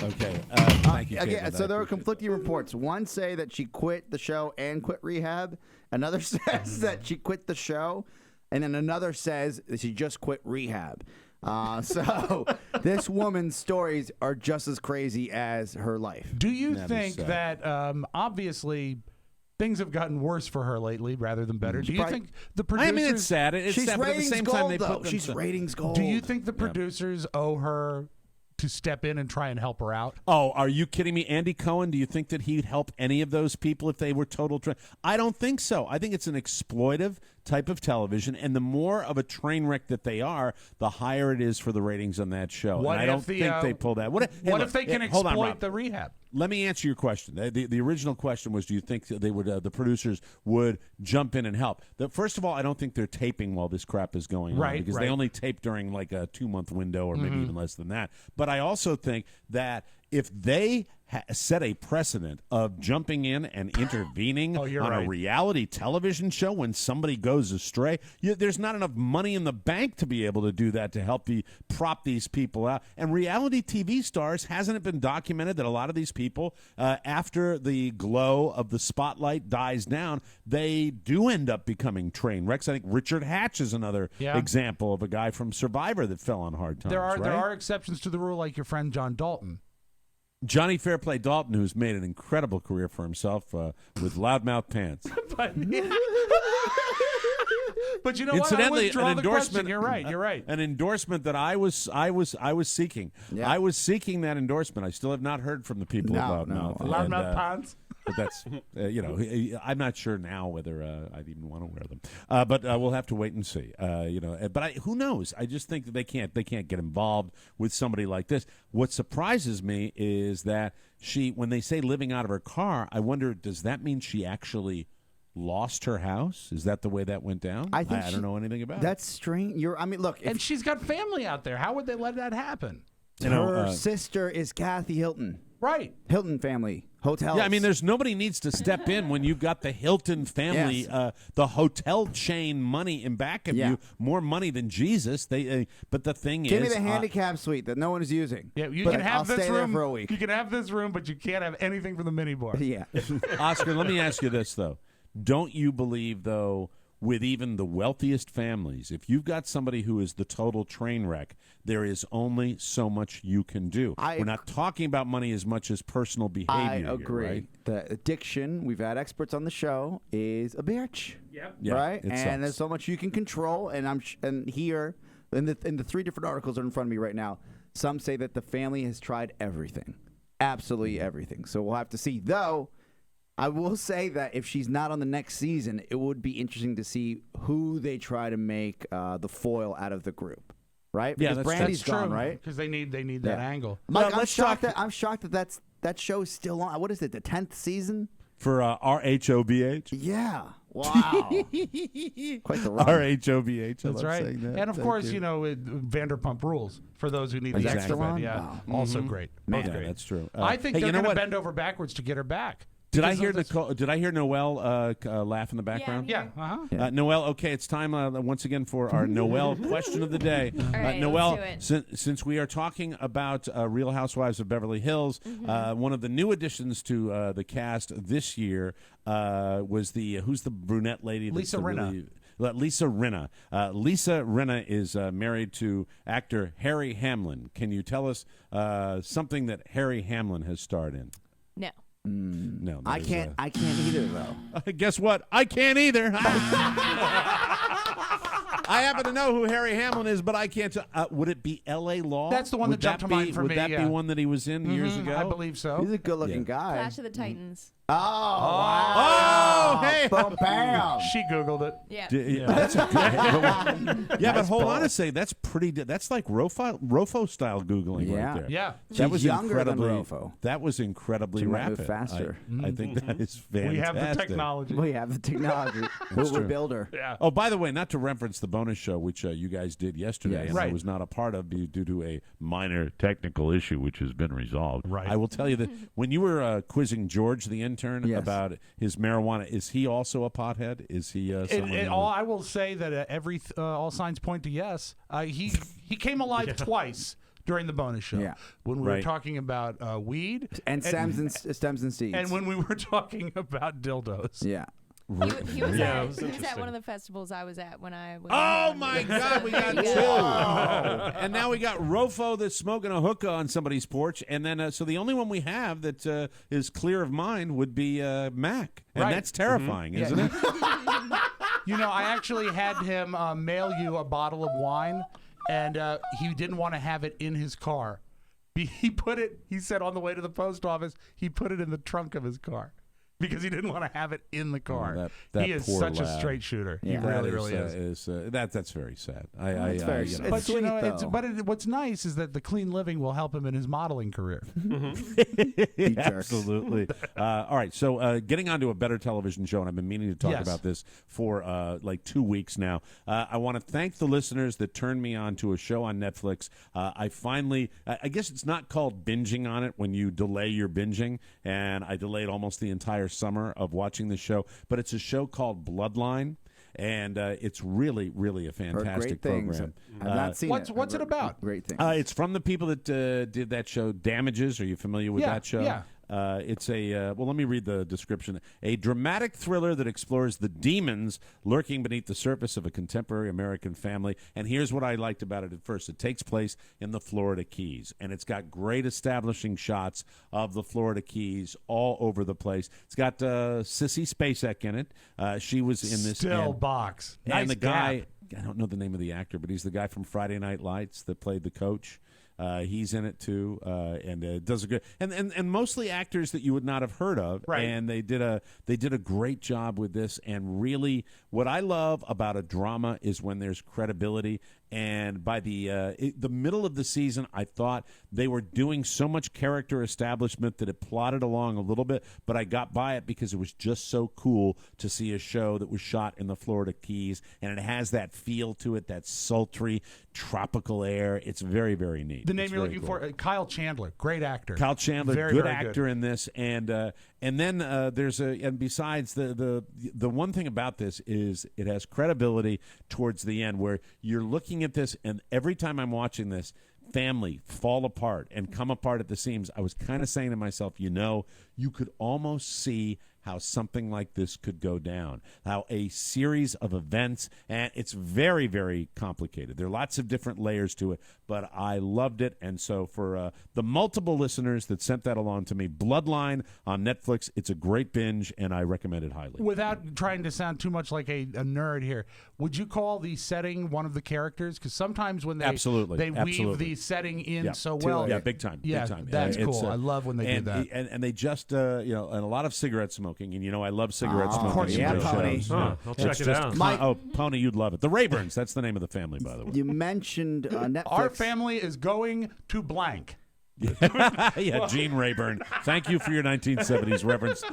Speaker 3: Okay. Thank you,
Speaker 4: Okay,
Speaker 3: Caitlin.
Speaker 4: so there are conflicting reports. One say that she quit the show and quit rehab. Another says that she quit the show, and then another says that she just quit rehab. So this woman's stories are just as crazy as her life.
Speaker 5: Do you
Speaker 3: That is
Speaker 5: think
Speaker 3: sad.
Speaker 5: that obviously things have gotten worse for her lately rather than better? Do you
Speaker 4: probably-
Speaker 5: think the producers?
Speaker 3: I mean, it's sad. It's
Speaker 4: She's
Speaker 3: sad, but at the
Speaker 4: ratings
Speaker 3: same
Speaker 4: gold,
Speaker 3: time, they
Speaker 4: though.
Speaker 3: put
Speaker 4: She's ratings gold.
Speaker 5: Do you think the producers owe her to step in and try and help her out?
Speaker 3: Oh, are you kidding me? Andy Cohen, do you think that he'd help any of those people if they were total I don't think so. I think it's an exploitive type of television, and the more of a train wreck that they are, the higher it is for the ratings on that show.
Speaker 5: What
Speaker 3: And I
Speaker 5: if
Speaker 3: don't
Speaker 5: the,
Speaker 3: think they pull that. What
Speaker 5: if they can
Speaker 3: hold on,
Speaker 5: exploit
Speaker 3: Rob.
Speaker 5: the rehab?
Speaker 3: Let me answer your question. The original question was, do you think that they would the producers would jump in and help? First of all, I don't think they're taping while this crap is going on,
Speaker 5: Right,
Speaker 3: because they only tape during like a 2-month window or maybe even less than that. But I also think that if they set a precedent of jumping in and intervening on a reality television show when somebody goes astray. There's not enough money in the bank to be able to do that to help prop these people out. And reality TV stars, hasn't it been documented that a lot of these people, after the glow of the spotlight dies down, they do end up becoming train wrecks? I think Richard Hatch is another example of a guy from Survivor that fell on hard times.
Speaker 5: There are exceptions to the rule, like your friend John Dalton.
Speaker 3: Johnny Fairplay Dalton, who's made an incredible career for himself with loudmouth pants.
Speaker 5: But you know
Speaker 3: Incidentally,
Speaker 5: what? I
Speaker 3: an
Speaker 5: the
Speaker 3: endorsement.
Speaker 5: Question. You're right. You're right.
Speaker 3: An endorsement that I was seeking.
Speaker 4: Yeah.
Speaker 3: I was seeking that endorsement. I still have not heard from the people about
Speaker 5: loudmouth pants.
Speaker 3: But that's I'm not sure now whether I'd even want to wear them. But we'll have to wait and see. But who knows? I just think that they can't get involved with somebody like this. What surprises me is that when they say living out of her car, I wonder, does that mean she actually lost her house? Is that the way that went down? I don't know anything about it.
Speaker 4: That's strange. Look,
Speaker 5: and she's got family out there. How would they let that happen?
Speaker 4: Her sister is Kathy Hilton.
Speaker 5: Right.
Speaker 4: Hilton family. Hotels.
Speaker 3: Yeah, I mean, there's nobody needs to step in when you've got the Hilton family, the hotel chain money in back of you, more money than Jesus. But the thing
Speaker 4: Give
Speaker 3: is,
Speaker 4: me the handicap suite that no one is using.
Speaker 5: Yeah, you
Speaker 4: but
Speaker 5: can have
Speaker 4: I'll
Speaker 5: this
Speaker 4: stay
Speaker 5: room
Speaker 4: there for a week.
Speaker 5: You can have this room, but you can't have anything for the mini bar.
Speaker 4: Yeah.
Speaker 3: Oscar, let me ask you this though: don't you believe though? With even the wealthiest families, if you've got somebody who is the total train wreck, there is only so much you can do. We're not talking about money as much as personal behavior.
Speaker 4: I agree.
Speaker 3: Here, right?
Speaker 4: The addiction, we've had experts on the show, is a bitch.
Speaker 5: Yep.
Speaker 3: Yeah,
Speaker 4: right?
Speaker 3: it
Speaker 4: And
Speaker 3: sucks.
Speaker 4: there's so much you can control. And and here, in the 3 different articles that are in front of me right now, some say that the family has tried everything. Absolutely everything. So we'll have to see. Though, I will say that if she's not on the next season, it would be interesting to see who they try to make the foil out of the group, right?
Speaker 3: Yeah,
Speaker 4: Because
Speaker 3: that's
Speaker 4: Brandy's
Speaker 5: True,
Speaker 4: gone, right?
Speaker 5: Because they need that angle.
Speaker 4: Mike, I'm shocked that that show is still on. What is it? The 10th season
Speaker 3: For RHOBH?
Speaker 4: Yeah. Wow. Quite the run.
Speaker 3: RHOBH.
Speaker 5: That's right. And of course, Vanderpump Rules for those who need the extra one. Yeah,
Speaker 4: Wow.
Speaker 5: also great. Both great.
Speaker 3: That's true.
Speaker 5: I think
Speaker 3: hey,
Speaker 5: they're
Speaker 3: you know
Speaker 5: going to
Speaker 3: what?
Speaker 5: bend over backwards to get her back.
Speaker 3: Did I
Speaker 5: Because
Speaker 3: hear
Speaker 5: of this-
Speaker 3: Nicole? Did I hear Noelle laugh in the background?
Speaker 5: Yeah. Uh-huh.
Speaker 3: Noelle, okay, it's time once again for our Noelle question of the day.
Speaker 15: right,
Speaker 3: Noelle,
Speaker 15: let's do
Speaker 3: since we are talking about Real Housewives of Beverly Hills, one of the new additions to the cast this year was who's the brunette lady?
Speaker 5: Lisa Rinna.
Speaker 3: Lisa Rinna. Lisa Rinna is married to actor Harry Hamlin. Can you tell us something that Harry Hamlin has starred in?
Speaker 15: No.
Speaker 3: No,
Speaker 4: I can't either though.
Speaker 3: Guess what? I can't either. I happen to know who Harry Hamlin is, but I can't. Would it be L.A. Law?
Speaker 5: That's the one that jumped to mind for
Speaker 3: would
Speaker 5: me,
Speaker 3: that be
Speaker 5: yeah.
Speaker 3: one that he was in years ago?
Speaker 5: I believe so.
Speaker 4: He's a good-looking guy.
Speaker 15: Clash of the Titans.
Speaker 4: Oh,
Speaker 3: Oh, hey.
Speaker 4: Boom, bam.
Speaker 5: She Googled it.
Speaker 15: Yeah.
Speaker 3: That's a good. But hold on a second. That's pretty. That's like Rofo style Googling right there.
Speaker 5: Yeah.
Speaker 3: That was
Speaker 4: She's younger than
Speaker 3: incredibly.
Speaker 4: Rofo.
Speaker 3: That was incredibly
Speaker 4: She might move
Speaker 3: rapid.
Speaker 4: faster.
Speaker 3: I think that is fantastic.
Speaker 5: We have the technology.
Speaker 4: We have the technology. Who would build her?
Speaker 5: Yeah.
Speaker 3: Oh, by the way, not to reference the bonus show, which you guys did yesterday,
Speaker 4: Yes.
Speaker 3: and I
Speaker 5: Right.
Speaker 3: was not a part of due to a minor technical issue, which has been resolved.
Speaker 5: Right.
Speaker 3: I will tell you that when you were quizzing George, the intern,
Speaker 4: Yes.
Speaker 3: about his marijuana, is he also a pothead? Is he someone?
Speaker 5: I will say that all signs point to yes. He came alive twice during the bonus show.
Speaker 4: Yeah.
Speaker 5: When we were
Speaker 3: Right.
Speaker 5: talking about weed
Speaker 4: And stems and seeds.
Speaker 5: and when we were talking about dildos.
Speaker 4: yeah.
Speaker 15: He was
Speaker 14: Yeah,
Speaker 15: at,
Speaker 14: it was
Speaker 15: he was at
Speaker 14: interesting.
Speaker 15: one of the festivals I was at when I was.
Speaker 3: Oh my God, we got
Speaker 15: There
Speaker 3: two.
Speaker 15: you go.
Speaker 3: And now we got Rofo that's smoking a hookah on somebody's porch, and then so the only one we have that is clear of mind would be Mac, and
Speaker 5: Right.
Speaker 3: that's terrifying, isn't it?
Speaker 5: I actually had him mail you a bottle of wine, and he didn't want to have it in his car. He said on the way to the post office, he put it in the trunk of his car. because he didn't want to have it in the car.
Speaker 3: that
Speaker 5: he is
Speaker 3: poor
Speaker 5: such a
Speaker 3: lad.
Speaker 5: straight shooter.
Speaker 4: Yeah.
Speaker 5: He really is.
Speaker 3: That's very sad.
Speaker 4: It's very
Speaker 3: you know.
Speaker 4: it's
Speaker 5: But
Speaker 4: sweet, though.
Speaker 5: what's nice is that the clean living will help him in his modeling career.
Speaker 3: Absolutely. All right. So getting on to a better television show, and I've been meaning to talk about this for like 2 weeks now. I want to thank the listeners that turned me on to a show on Netflix. I finally, I guess it's not called binging on it when you delay your binging, and I delayed almost the entire summer of watching the show, but it's a show called Bloodline. And it's really, really a fantastic program.
Speaker 4: I've not seen it.
Speaker 5: What's it about?
Speaker 4: Great things.
Speaker 3: It's from the people that did that show, Damages. Are you familiar with that show?
Speaker 5: Yeah.
Speaker 3: It's well, let me read the description. A dramatic thriller that explores the demons lurking beneath the surface of a contemporary American family. And here's what I liked about it at first. It takes place in the Florida Keys, and it's got great establishing shots of the Florida Keys all over the place. It's got Sissy Spacek in it. She was in this.
Speaker 5: Still box.
Speaker 3: And
Speaker 5: Nice
Speaker 3: the guy,
Speaker 5: gap.
Speaker 3: I don't know the name of the actor, but he's the guy from Friday Night Lights that played the coach. He's in it too, and does a good and mostly actors that you would not have heard of.
Speaker 5: Right.
Speaker 3: And they did a great job with this. And really, what I love about a drama is when there's credibility. And by the middle of the season, I thought they were doing so much character establishment that it plodded along a little bit, but I got by it because it was just so cool to see a show that was shot in the Florida Keys, and it has that feel to it, that sultry, tropical air. It's very, very neat.
Speaker 5: The name
Speaker 3: It's
Speaker 5: you're
Speaker 3: very
Speaker 5: looking
Speaker 3: cool.
Speaker 5: for, Kyle Chandler, great actor.
Speaker 3: Kyle Chandler,
Speaker 5: very,
Speaker 3: good
Speaker 5: very
Speaker 3: actor in this, and then there's and besides the one thing about this is it has credibility towards the end where you're looking at this, and every time I'm watching this, family fall apart and come apart at the seams. I was kind of saying to myself, you could almost see how something like this could go down, how a series of events, and it's very, very complicated. There are lots of different layers to it, but I loved it. And so for the multiple listeners that sent that along to me, Bloodline on Netflix, it's a great binge, and I recommend it highly.
Speaker 5: Without trying to sound too much like a nerd here, would you call the setting one of the characters? Because sometimes when they weave the setting in so well.
Speaker 3: Yeah, big time.
Speaker 5: Yeah,
Speaker 3: big time.
Speaker 5: that's cool. I love when they do that.
Speaker 3: And they just, and a lot of cigarette smoking. And, I love cigarette smoking.
Speaker 5: Of course you do.
Speaker 4: Pony.
Speaker 14: I'll check it out.
Speaker 3: Pony, you'd love it. The Rayburns, that's the name of the family, by the way.
Speaker 4: You mentioned Netflix.
Speaker 5: Our family is going to blank.
Speaker 3: Yeah, Gene Rayburn. Thank you for your 1970s reference.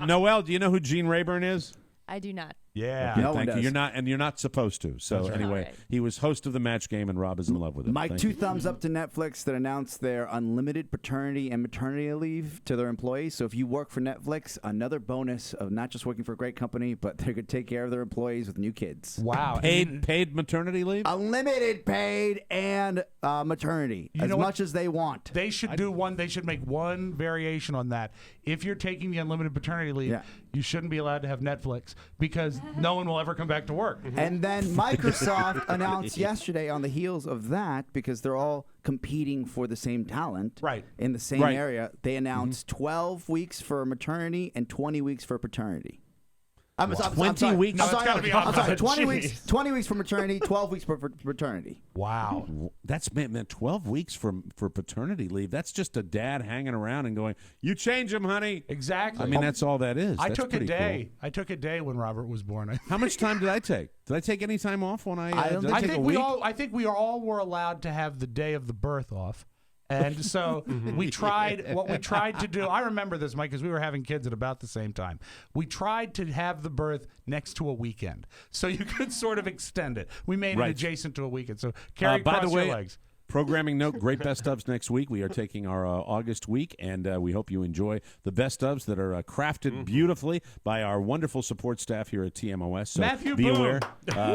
Speaker 3: Noelle, do you know who Gene Rayburn is?
Speaker 15: I do not.
Speaker 5: Yeah.
Speaker 3: Okay,
Speaker 4: No one
Speaker 3: thank you.
Speaker 4: does.
Speaker 3: You're not supposed to. So anyway,
Speaker 15: Right.
Speaker 3: he was host of the Match Game, and Rob is in love with it.
Speaker 4: Mike,
Speaker 3: Thank
Speaker 4: two
Speaker 3: you.
Speaker 4: thumbs up to Netflix that announced their unlimited paternity and maternity leave to their employees. So if you work for Netflix, another bonus of not just working for a great company, but they could take care of their employees with new kids.
Speaker 5: Wow.
Speaker 3: Paid maternity leave?
Speaker 4: Unlimited paid and maternity,
Speaker 5: You
Speaker 4: as
Speaker 5: know what?
Speaker 4: much as they want.
Speaker 5: They should do one. They should make one variation on that. If you're taking the unlimited paternity leave, you shouldn't be allowed to have Netflix because no one will ever come back to work.
Speaker 4: And then Microsoft announced yesterday on the heels of that, because they're all competing for the same talent in the same area, they announced 12 weeks for maternity and 20 weeks for paternity. I'm sorry.
Speaker 3: 20 weeks?
Speaker 4: I'm
Speaker 3: No, it's
Speaker 4: sorry.
Speaker 3: gotta be
Speaker 4: I'm sorry.
Speaker 3: opposite.
Speaker 4: 20 weeks for maternity, 12 weeks for paternity.
Speaker 5: Wow.
Speaker 3: That's meant 12 weeks for paternity leave. That's just a dad hanging around and going, "You change them, honey."
Speaker 5: Exactly.
Speaker 3: I mean, that's all that is.
Speaker 5: I
Speaker 3: That's
Speaker 5: took a
Speaker 3: pretty
Speaker 5: day.
Speaker 3: cool.
Speaker 5: I took a day when Robert was born.
Speaker 3: How much time did I take? Did I take any time off when I did I take a week?
Speaker 5: I think we all were allowed to have the day of the birth off. And so we tried, what we tried to do, I remember this, Mike, because we were having kids at about the same time. We tried to have the birth next to a weekend. So you could sort of extend it. We made it adjacent to a weekend. So Carrie,
Speaker 3: by
Speaker 5: cross
Speaker 3: the way,
Speaker 5: your legs.
Speaker 3: Programming note, great best ofs next week. We are taking our August week, and we hope you enjoy the best ofs that are crafted beautifully by our wonderful support staff here at TMOS. So
Speaker 5: Matthew
Speaker 3: be
Speaker 5: Boone.
Speaker 3: aware.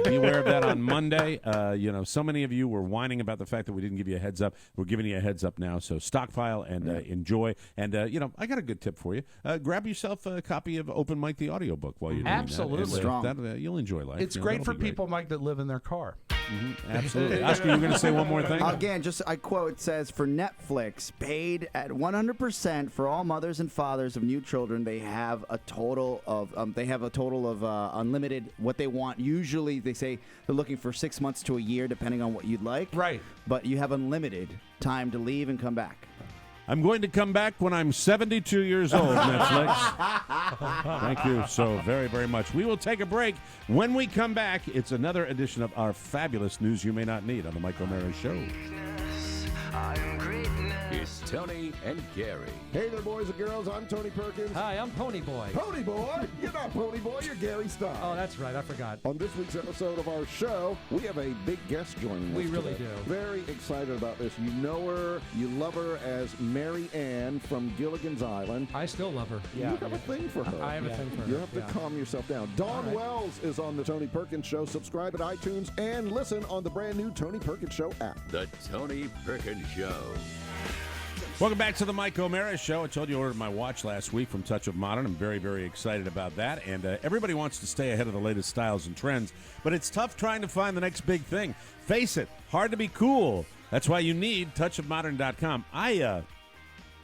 Speaker 3: Be aware of that on Monday. So many of you were whining about the fact that we didn't give you a heads up. We're giving you a heads up now. So stockpile and enjoy. And, I got a good tip for you. Grab yourself a copy of Open Mike, the audiobook while you're doing
Speaker 5: Absolutely.
Speaker 3: that. You'll enjoy life.
Speaker 5: It's great for people, Mike, that live in their car.
Speaker 3: Absolutely. Oscar, you were going to say one more thing?
Speaker 4: Again, I quote, it says, for Netflix, paid at 100% for all mothers and fathers of new children, they have a total of unlimited what they want. Usually they say they're looking for 6 months to a year, depending on what you'd like.
Speaker 5: Right.
Speaker 4: But you have unlimited time to leave and come back.
Speaker 3: I'm going to come back when I'm 72 years old, Netflix. Thank you so very, very much. We will take a break. When we come back, it's another edition of our fabulous news you may not need on the Mike O'Mara Show.
Speaker 1: It's Tony and Gary.
Speaker 16: Hey there, boys and girls. I'm Tony Perkins.
Speaker 17: Hi, I'm Pony Boy.
Speaker 16: Pony Boy? You're not Pony Boy, you're Gary Starr.
Speaker 17: Oh, that's right. I forgot.
Speaker 16: On this week's episode of our show, we have a big guest joining us.
Speaker 17: We really
Speaker 16: today.
Speaker 17: do.
Speaker 16: Very excited about this. You know her, you love her as Mary Ann from Gilligan's Island.
Speaker 17: I still love her.
Speaker 16: You have a thing for her.
Speaker 17: I have a thing for her.
Speaker 16: You have to calm yourself down. Dawn Wells is on the Tony Perkins Show. Subscribe at iTunes and listen on the brand new Tony Perkins Show app.
Speaker 1: The Tony Perkins Show.
Speaker 3: Welcome back to the Mike O'Mara Show. I told you I ordered my watch last week from Touch of Modern. I'm very, very excited about that. And everybody wants to stay ahead of the latest styles and trends, but it's tough trying to find the next big thing. Face it, hard to be cool. That's why you need touchofmodern.com.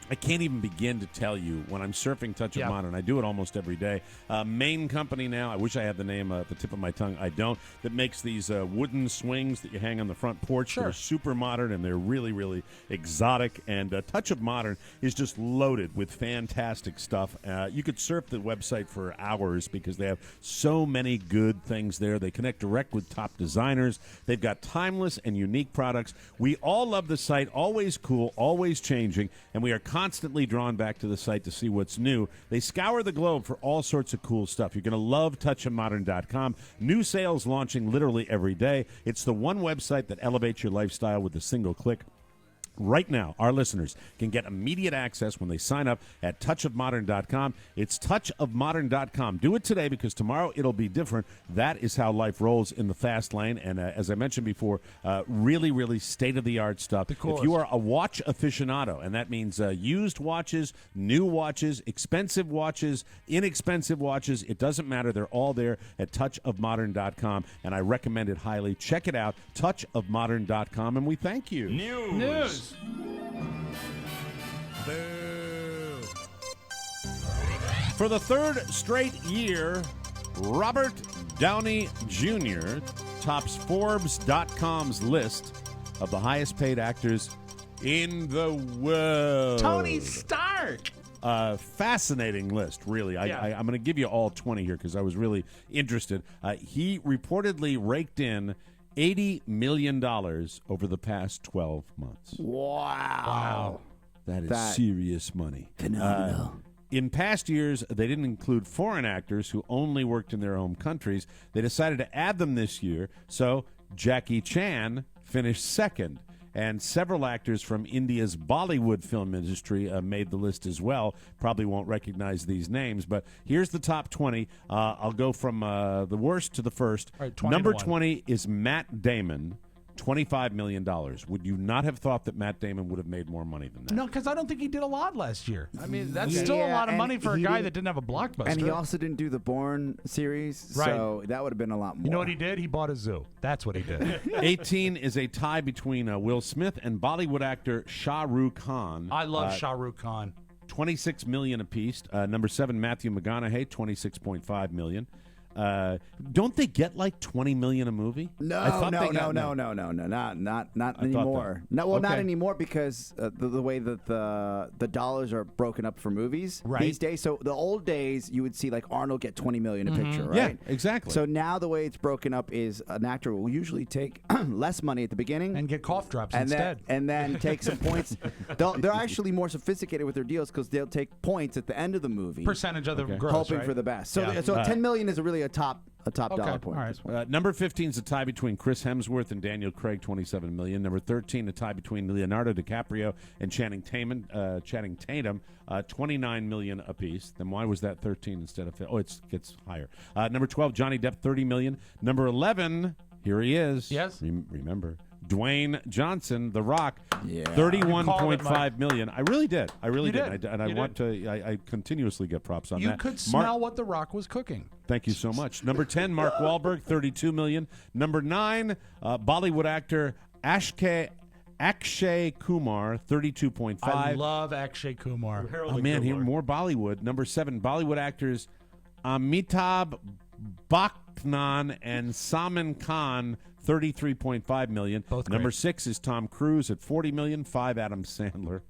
Speaker 3: I can't even begin to tell you when I'm surfing Touch of Modern. I do it almost every day. Main company now, I wish I had the name at the tip of my tongue. I don't. That makes these wooden swings that you hang on the front porch. They're super modern, and they're really, really exotic. And Touch of Modern is just loaded with fantastic stuff. You could surf the website for hours because they have so many good things there. They connect direct with top designers. They've got timeless and unique products. We all love the site. Always cool, always changing, and we are constantly drawn back to the site to see what's new. They scour the globe for all sorts of cool stuff. You're going to love touchofmodern.com. New sales launching literally every day. It's the one website that elevates your lifestyle with a single click. Right now, our listeners can get immediate access when they sign up at touchofmodern.com. It's touchofmodern.com. Do it today because tomorrow it'll be different. That is how life rolls in the fast lane. And as I mentioned before, really, really state-of-the-art stuff. If you are a watch aficionado, and that means used watches, new watches, expensive watches, inexpensive watches, it doesn't matter. They're all there at touchofmodern.com, and I recommend it highly. Check it out, touchofmodern.com, and we thank you.
Speaker 5: News.
Speaker 3: Boo. For the third straight year, Robert Downey Jr. tops Forbes.com's list of the highest paid actors in the world.
Speaker 5: Tony Stark.
Speaker 3: Fascinating list, really. I'm going to give you all 20 here because I was really interested. He reportedly raked in $80 million over the past 12 months.
Speaker 4: Wow.
Speaker 3: That is serious money.
Speaker 4: Phenomenal.
Speaker 3: In past years, they didn't include foreign actors who only worked in their home countries. They decided to add them this year, so Jackie Chan finished second. And several actors from India's Bollywood film industry made the list as well. Probably won't recognize these names, but here's the top 20. I'll go from the worst to the first.
Speaker 5: Right,
Speaker 3: Number 20 is Matt Damon, $25 million. Would you not have thought that Matt Damon would have made more money than that?
Speaker 5: No, because I don't think he did a lot last year. I mean, that's still a lot of money for a guy that didn't have a blockbuster.
Speaker 4: And he also didn't do the Bourne series, so that would have been a lot more.
Speaker 5: You know what he did? He bought a zoo. That's what he did.
Speaker 3: 18 is a tie between Will Smith and Bollywood actor Shah Rukh Khan.
Speaker 5: I love Shah Rukh Khan.
Speaker 3: $26 million apiece. Number 7, Matthew McConaughey, $26.5 million. Don't they get like $20 million a movie?
Speaker 4: No, not anymore. Not anymore because the way that the dollars are broken up for movies these days. So the old days, you would see like Arnold get $20 million a picture, right?
Speaker 3: Yeah, exactly.
Speaker 4: So now the way it's broken up is an actor will usually take less money at the beginning
Speaker 5: and get cough drops instead,
Speaker 4: and then take some points. They're actually more sophisticated with their deals because they'll take points at the end of the movie,
Speaker 5: percentage of the gross,
Speaker 4: hoping for the best. So so $10 million is really a top dollar point.
Speaker 3: All right. Number 15 is a tie between Chris Hemsworth and Daniel Craig, $27 million. Number 13, a tie between Leonardo DiCaprio and Channing Tatum, $29 million apiece. Then why was that 13 instead of 15? Oh, it gets higher. Number 12, Johnny Depp, $30 million. Number 11, here he is.
Speaker 5: Yes.
Speaker 3: Remember. Dwayne Johnson, The Rock, $31.5 million. I really did. I continuously get props on that.
Speaker 5: You could smell what The Rock was cooking.
Speaker 3: Thank you so much. Number 10, Mark Wahlberg, $32 million. Number 9, Bollywood actor Akshay Kumar, $32.5.
Speaker 5: I love Akshay Kumar.
Speaker 3: Oh, man, here more Bollywood. Number 7, Bollywood actors Amitabh Bachchan and Salman Khan, $33.5 million.
Speaker 5: Both
Speaker 3: Number
Speaker 5: great.
Speaker 3: 6 is Tom Cruise at $40 million. 5, Adam Sandler.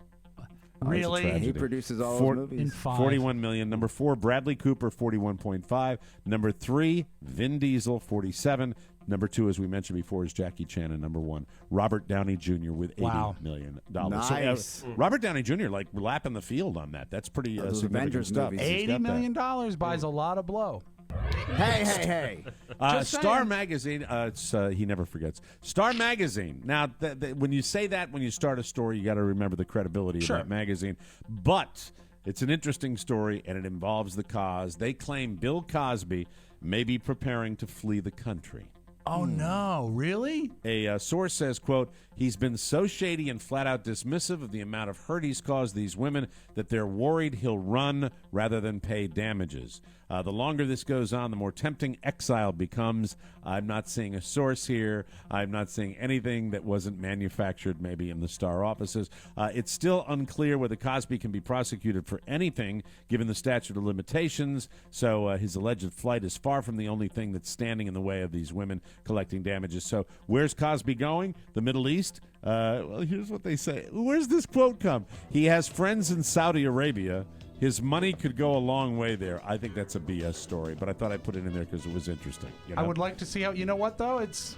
Speaker 5: Really?
Speaker 3: It's a tragedy.
Speaker 4: He produces all those movies.
Speaker 5: In 5.
Speaker 3: 41 million. Number 4, Bradley Cooper, 41.5. Number 3, Vin Diesel, 47. Number 2, as we mentioned before, is Jackie Chan, and number 1, Robert Downey Jr. with $80 million.
Speaker 4: Nice.
Speaker 3: So, Robert Downey Jr. like lapping the field on that. That's pretty significant
Speaker 4: Avengers
Speaker 3: stuff.
Speaker 4: movies.
Speaker 3: He's got
Speaker 5: $80
Speaker 3: that.
Speaker 5: million buys a lot of blow.
Speaker 4: Hey.
Speaker 3: Star Magazine, he never forgets. Star Magazine. Now, when you say that, when you start a story, you got to remember the credibility of that magazine. But it's an interesting story, and it involves the cause. They claim Bill Cosby may be preparing to flee the country.
Speaker 5: Oh, no. Really?
Speaker 3: A source says, quote, he's been so shady and flat out dismissive of the amount of hurt he's caused these women that they're worried he'll run rather than pay damages. The longer this goes on, the more tempting exile becomes. I'm not seeing a source here. I'm not seeing anything that wasn't manufactured maybe in the Star offices. It's still unclear whether Cosby can be prosecuted for anything given the statute of limitations. So his alleged flight is far from the only thing that's standing in the way of these women collecting damages. So where's Cosby going? The Middle East? Well, here's what they say. Where's this quote come? He has friends in Saudi Arabia. His money could go a long way there. I think that's a BS story, but I thought I'd put it in there because it was interesting. You know?
Speaker 5: I would like to see how. You know what, though? It's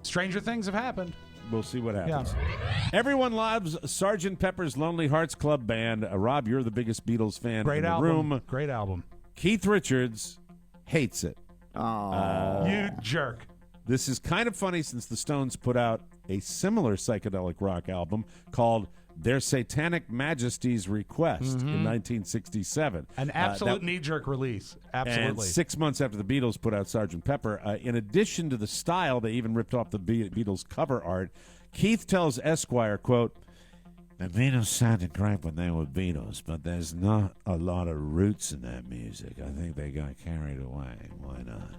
Speaker 5: stranger things have happened.
Speaker 3: We'll see what happens. Yeah. Everyone loves Sgt. Pepper's Lonely Hearts Club Band. Rob, you're the biggest Beatles fan in the room.
Speaker 5: Great album.
Speaker 3: Keith Richards hates it.
Speaker 5: You jerk.
Speaker 3: This is kind of funny since the Stones put out a similar psychedelic rock album called Their Satanic Majesty's Request in 1967.
Speaker 5: An absolute knee-jerk release. Absolutely.
Speaker 3: And 6 months after the Beatles put out Sgt. Pepper, in addition to the style, they even ripped off the Beatles cover art. Keith tells Esquire, quote, the Beatles sounded great when they were Beatles, but there's not a lot of roots in that music. I think they got carried away. Why not?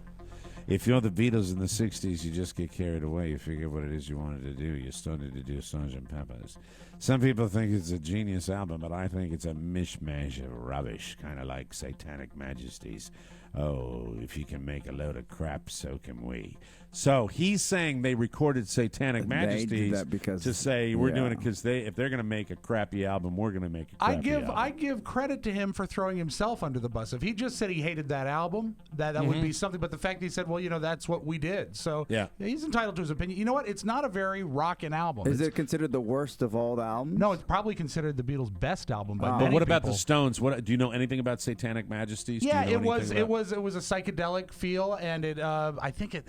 Speaker 3: If you're the Beatles in the 60s, you just get carried away. You figure what it is you wanted to do. You started to do Sgt. Pepper's. Some people think it's a genius album, but I think it's a mishmash of rubbish, kind of like Satanic Majesties. Oh, if you can make a load of crap, so can we. So he's saying they recorded Satanic Majesties to say we're doing it because if they're going to make a crappy album, we're going to make a crappy album.
Speaker 5: I give credit to him for throwing himself under the bus. If he just said he hated that album, that would be something. But the fact that he said, well, that's what we did. So he's entitled to his opinion. You know what? It's not a very rockin' album.
Speaker 4: Is it considered the worst of all the albums?
Speaker 5: No, it's probably considered the Beatles' best album by many
Speaker 3: But what about
Speaker 5: people.
Speaker 3: the Stones? What do you know anything about Satanic Majesties?
Speaker 5: Yeah,
Speaker 3: do you know
Speaker 5: it was a psychedelic feel, and it I think it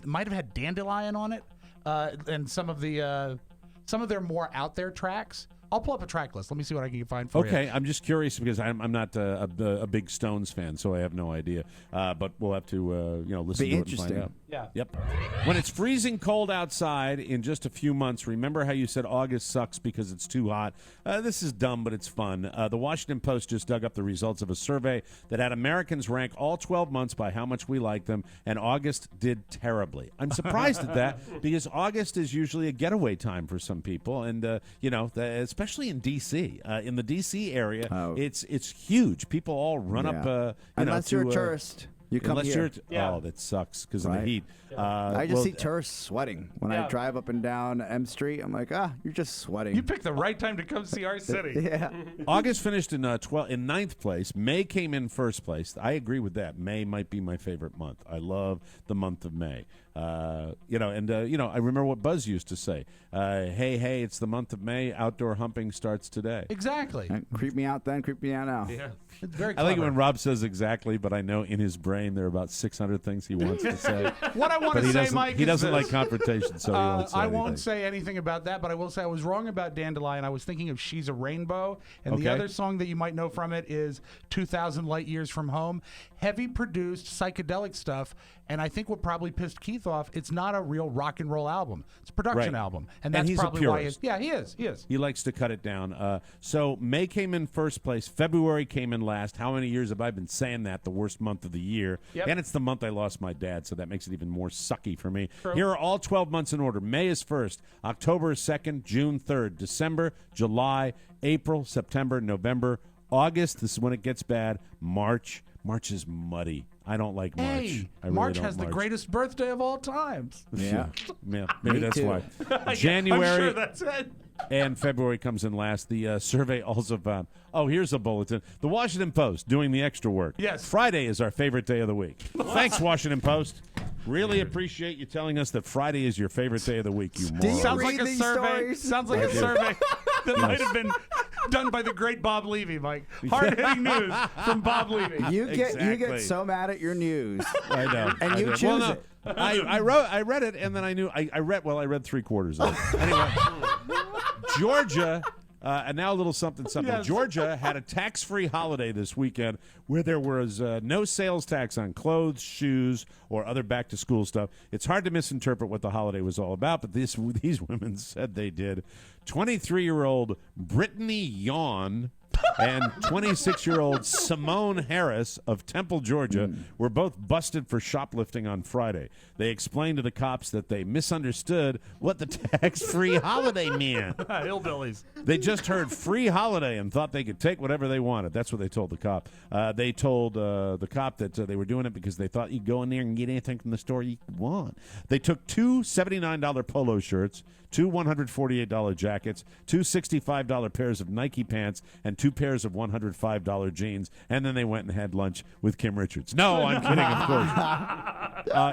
Speaker 5: might have had Dandelion on it, and some of their more out there tracks. I'll pull up a track list. Let me see what I can find for you.
Speaker 3: Okay, I'm just curious because I'm not a big Stones fan, so I have no idea. But we'll have to listen to it and find out.
Speaker 5: Yeah.
Speaker 3: Yep. When it's freezing cold outside in just a few months, remember how you said August sucks because it's too hot? This is dumb, but it's fun. The Washington Post just dug up the results of a survey that had Americans rank all 12 months by how much we like them, and August did terribly. I'm surprised at that because August is usually a getaway time for some people, and especially in D.C. In the D.C. area, it's huge. People all run up.
Speaker 4: Unless you're a tourist. You come here.
Speaker 3: Oh, that sucks because of the heat.
Speaker 4: I just see tourists sweating when I drive up and down M Street. I'm like, you're just sweating.
Speaker 5: You picked the right time to come see our city.
Speaker 4: Yeah.
Speaker 3: August finished in ninth place. May came in first place. I agree with that. May might be my favorite month. I love the month of May. I remember what Buzz used to say. Hey, it's the month of May. Outdoor humping starts today.
Speaker 5: Exactly.
Speaker 4: Creep me out then, creep me out now.
Speaker 5: Yeah. It's very
Speaker 3: I like it when Rob says exactly, but I know in his brain there are about 600 things he wants to say.
Speaker 5: What I want to say, Mike,
Speaker 3: he doesn't
Speaker 5: is
Speaker 3: like
Speaker 5: this.
Speaker 3: confrontation, so he won't say
Speaker 5: I
Speaker 3: anything.
Speaker 5: won't say anything about that, but I will say I was wrong about Dandelion. I was thinking of She's a Rainbow, and the other song that you might know from it is 2,000 Light Years from Home. Heavy produced psychedelic stuff, and I think what probably pissed Keith off, it's not a real rock and roll album. It's a production album, and that's
Speaker 3: he's
Speaker 5: probably
Speaker 3: a
Speaker 5: why
Speaker 3: purist.
Speaker 5: he is.
Speaker 3: He likes to cut it down. So May came in first place. February came in last. How many years have I been saying that? The worst month of the year.
Speaker 5: Yep.
Speaker 3: And it's the month I lost my dad, so that makes it even more sucky for me.
Speaker 5: True.
Speaker 3: Here are all 12 months in order. May is first. October is second. June 3rd. December, July, April, September, November. August, this is when it gets bad. March is muddy. I don't like March.
Speaker 5: Hey,
Speaker 3: I really
Speaker 5: March
Speaker 3: don't
Speaker 5: has the greatest birthday of all times.
Speaker 3: Yeah, maybe
Speaker 5: Me
Speaker 3: that's
Speaker 5: too.
Speaker 3: why.
Speaker 5: Yeah,
Speaker 3: January.
Speaker 5: I'm sure that's it.
Speaker 3: And February comes in last. The survey also found. Oh, here's a bulletin. The Washington Post doing the extra work.
Speaker 5: Yes.
Speaker 3: Friday is our favorite day of the week. Thanks, Washington Post. Really appreciate you telling us that Friday is your favorite day of the week. You moron.
Speaker 5: Sounds like a survey. Sounds like
Speaker 3: I
Speaker 5: a
Speaker 3: do.
Speaker 5: survey that might
Speaker 3: Yes.
Speaker 5: have been done by the great Bob Levy, Mike. Hard-hitting news from Bob Levy.
Speaker 4: You get
Speaker 3: Exactly.
Speaker 4: so mad at your news.
Speaker 3: I know.
Speaker 4: And
Speaker 3: I
Speaker 4: you
Speaker 3: know.
Speaker 4: choose
Speaker 3: Well, no,
Speaker 4: it.
Speaker 3: I read it, and then I knew. I read 3/4 of it. Anyway, Georgia. And now a little something.
Speaker 5: Yes.
Speaker 3: Georgia had a tax-free holiday this weekend where there was no sales tax on clothes, shoes, or other back-to-school stuff. It's hard to misinterpret what the holiday was all about, but these women said they did. 23-year-old Brittany Yawn and 26-year-old Simone Harris of Temple, Georgia, were both busted for shoplifting on Friday. They explained to the cops that they misunderstood what the tax-free holiday meant.
Speaker 5: Hillbillies.
Speaker 3: They just heard free holiday and thought they could take whatever they wanted. That's what they told the cop. They told the cop that they were doing it because they thought you'd go in there and get anything from the store you want. They took two $79 polo shirts, two $148 jackets, two $65 pairs of Nike pants, and two pairs of $105 jeans, and then they went and had lunch with Kim Richards. No, I'm kidding, of course.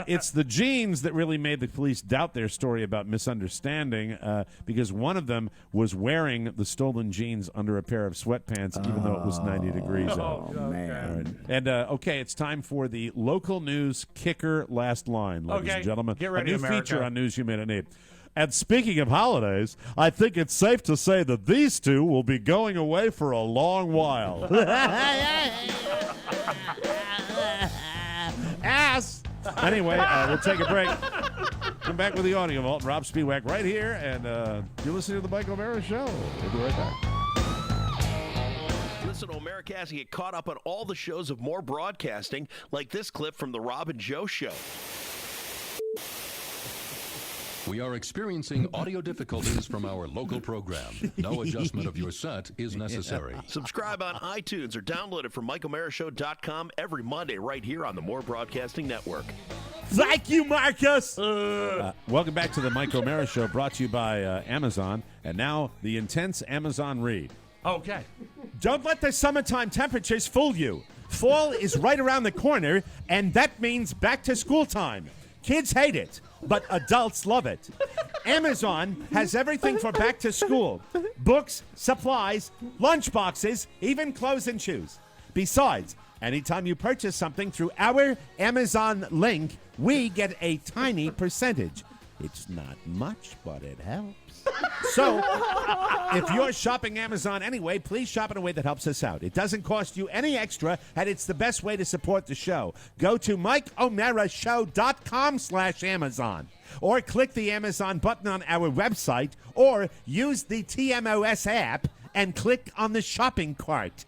Speaker 3: It's the jeans that really made the police doubt their story about misunderstanding because one of them was wearing the stolen jeans under a pair of sweatpants even though it was 90 degrees out.
Speaker 4: Oh, man.
Speaker 3: All right. And, okay, it's time for the local news kicker last line, ladies
Speaker 5: Okay,
Speaker 3: and gentlemen.
Speaker 5: get ready,
Speaker 3: a new
Speaker 5: America.
Speaker 3: feature on News You May Not Need. And speaking of holidays, I think it's safe to say that these two will be going away for a long while. Ass! Anyway, we'll take a break. Come back with the Audio Vault. Rob Spiewak right here, and you're listening to The Mike O'Mara Show. We'll be right back.
Speaker 18: Listen to Americast and get caught up on all the shows of More Broadcasting, like this clip from The Rob and Joe Show.
Speaker 1: We are experiencing audio difficulties from our local program. No adjustment of your set is necessary.
Speaker 18: Subscribe on iTunes or download it from MikeOMaraShow.com every Monday right here on the More Broadcasting Network.
Speaker 3: Thank you, Marcus. Welcome back to the Mike O'Mara Show, brought to you by Amazon. And now, the intense Amazon read.
Speaker 5: Okay.
Speaker 3: Don't let the summertime temperatures fool you. Fall is right around the corner, and that means back to school time. Kids hate it, but adults love it. Amazon has everything for back to school. Books, supplies, lunch boxes, even clothes and shoes. Besides, anytime you purchase something through our Amazon link, we get a tiny percentage. It's not much, but it helps. So, if you're shopping Amazon anyway, please shop in a way that helps us out. It doesn't cost you any extra, and it's the best way to support the show. Go to MikeOMaraShow.com/Amazon, or click the Amazon button on our website, or use the TMOS app and click on the shopping cart.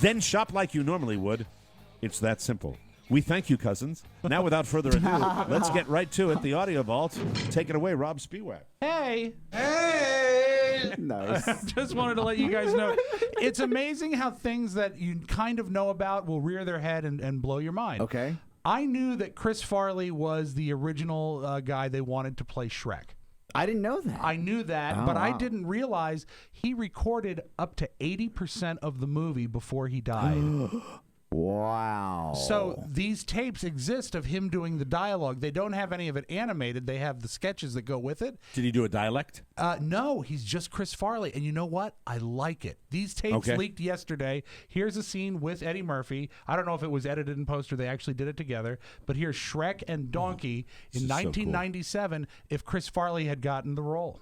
Speaker 3: Then shop like you normally would. It's that simple. We thank you, cousins. Now, without further ado, let's get right to it. The Audio Vault. Take it away, Rob Spiewak.
Speaker 5: Hey.
Speaker 4: Nice.
Speaker 5: Just wanted to let you guys know. It's amazing how things that you kind of know about will rear their head and blow your mind.
Speaker 4: Okay.
Speaker 5: I knew that Chris Farley was the original guy they wanted to play Shrek.
Speaker 4: I didn't know that.
Speaker 5: I knew that,
Speaker 4: Oh,
Speaker 5: but I
Speaker 4: wow.
Speaker 5: didn't realize he recorded up to 80% of the movie before he died.
Speaker 4: Wow.
Speaker 5: So these tapes exist of him doing the dialogue. They don't have any of it animated. They have the sketches that go with it.
Speaker 3: Did he do a dialect?
Speaker 5: No, he's just Chris Farley. And you know what? I like it. These tapes leaked yesterday. Here's a scene with Eddie Murphy. I don't know if it was edited in post or they actually did it together. But here's Shrek and Donkey in
Speaker 3: this is so cool.
Speaker 5: 1997 if Chris Farley had gotten the role.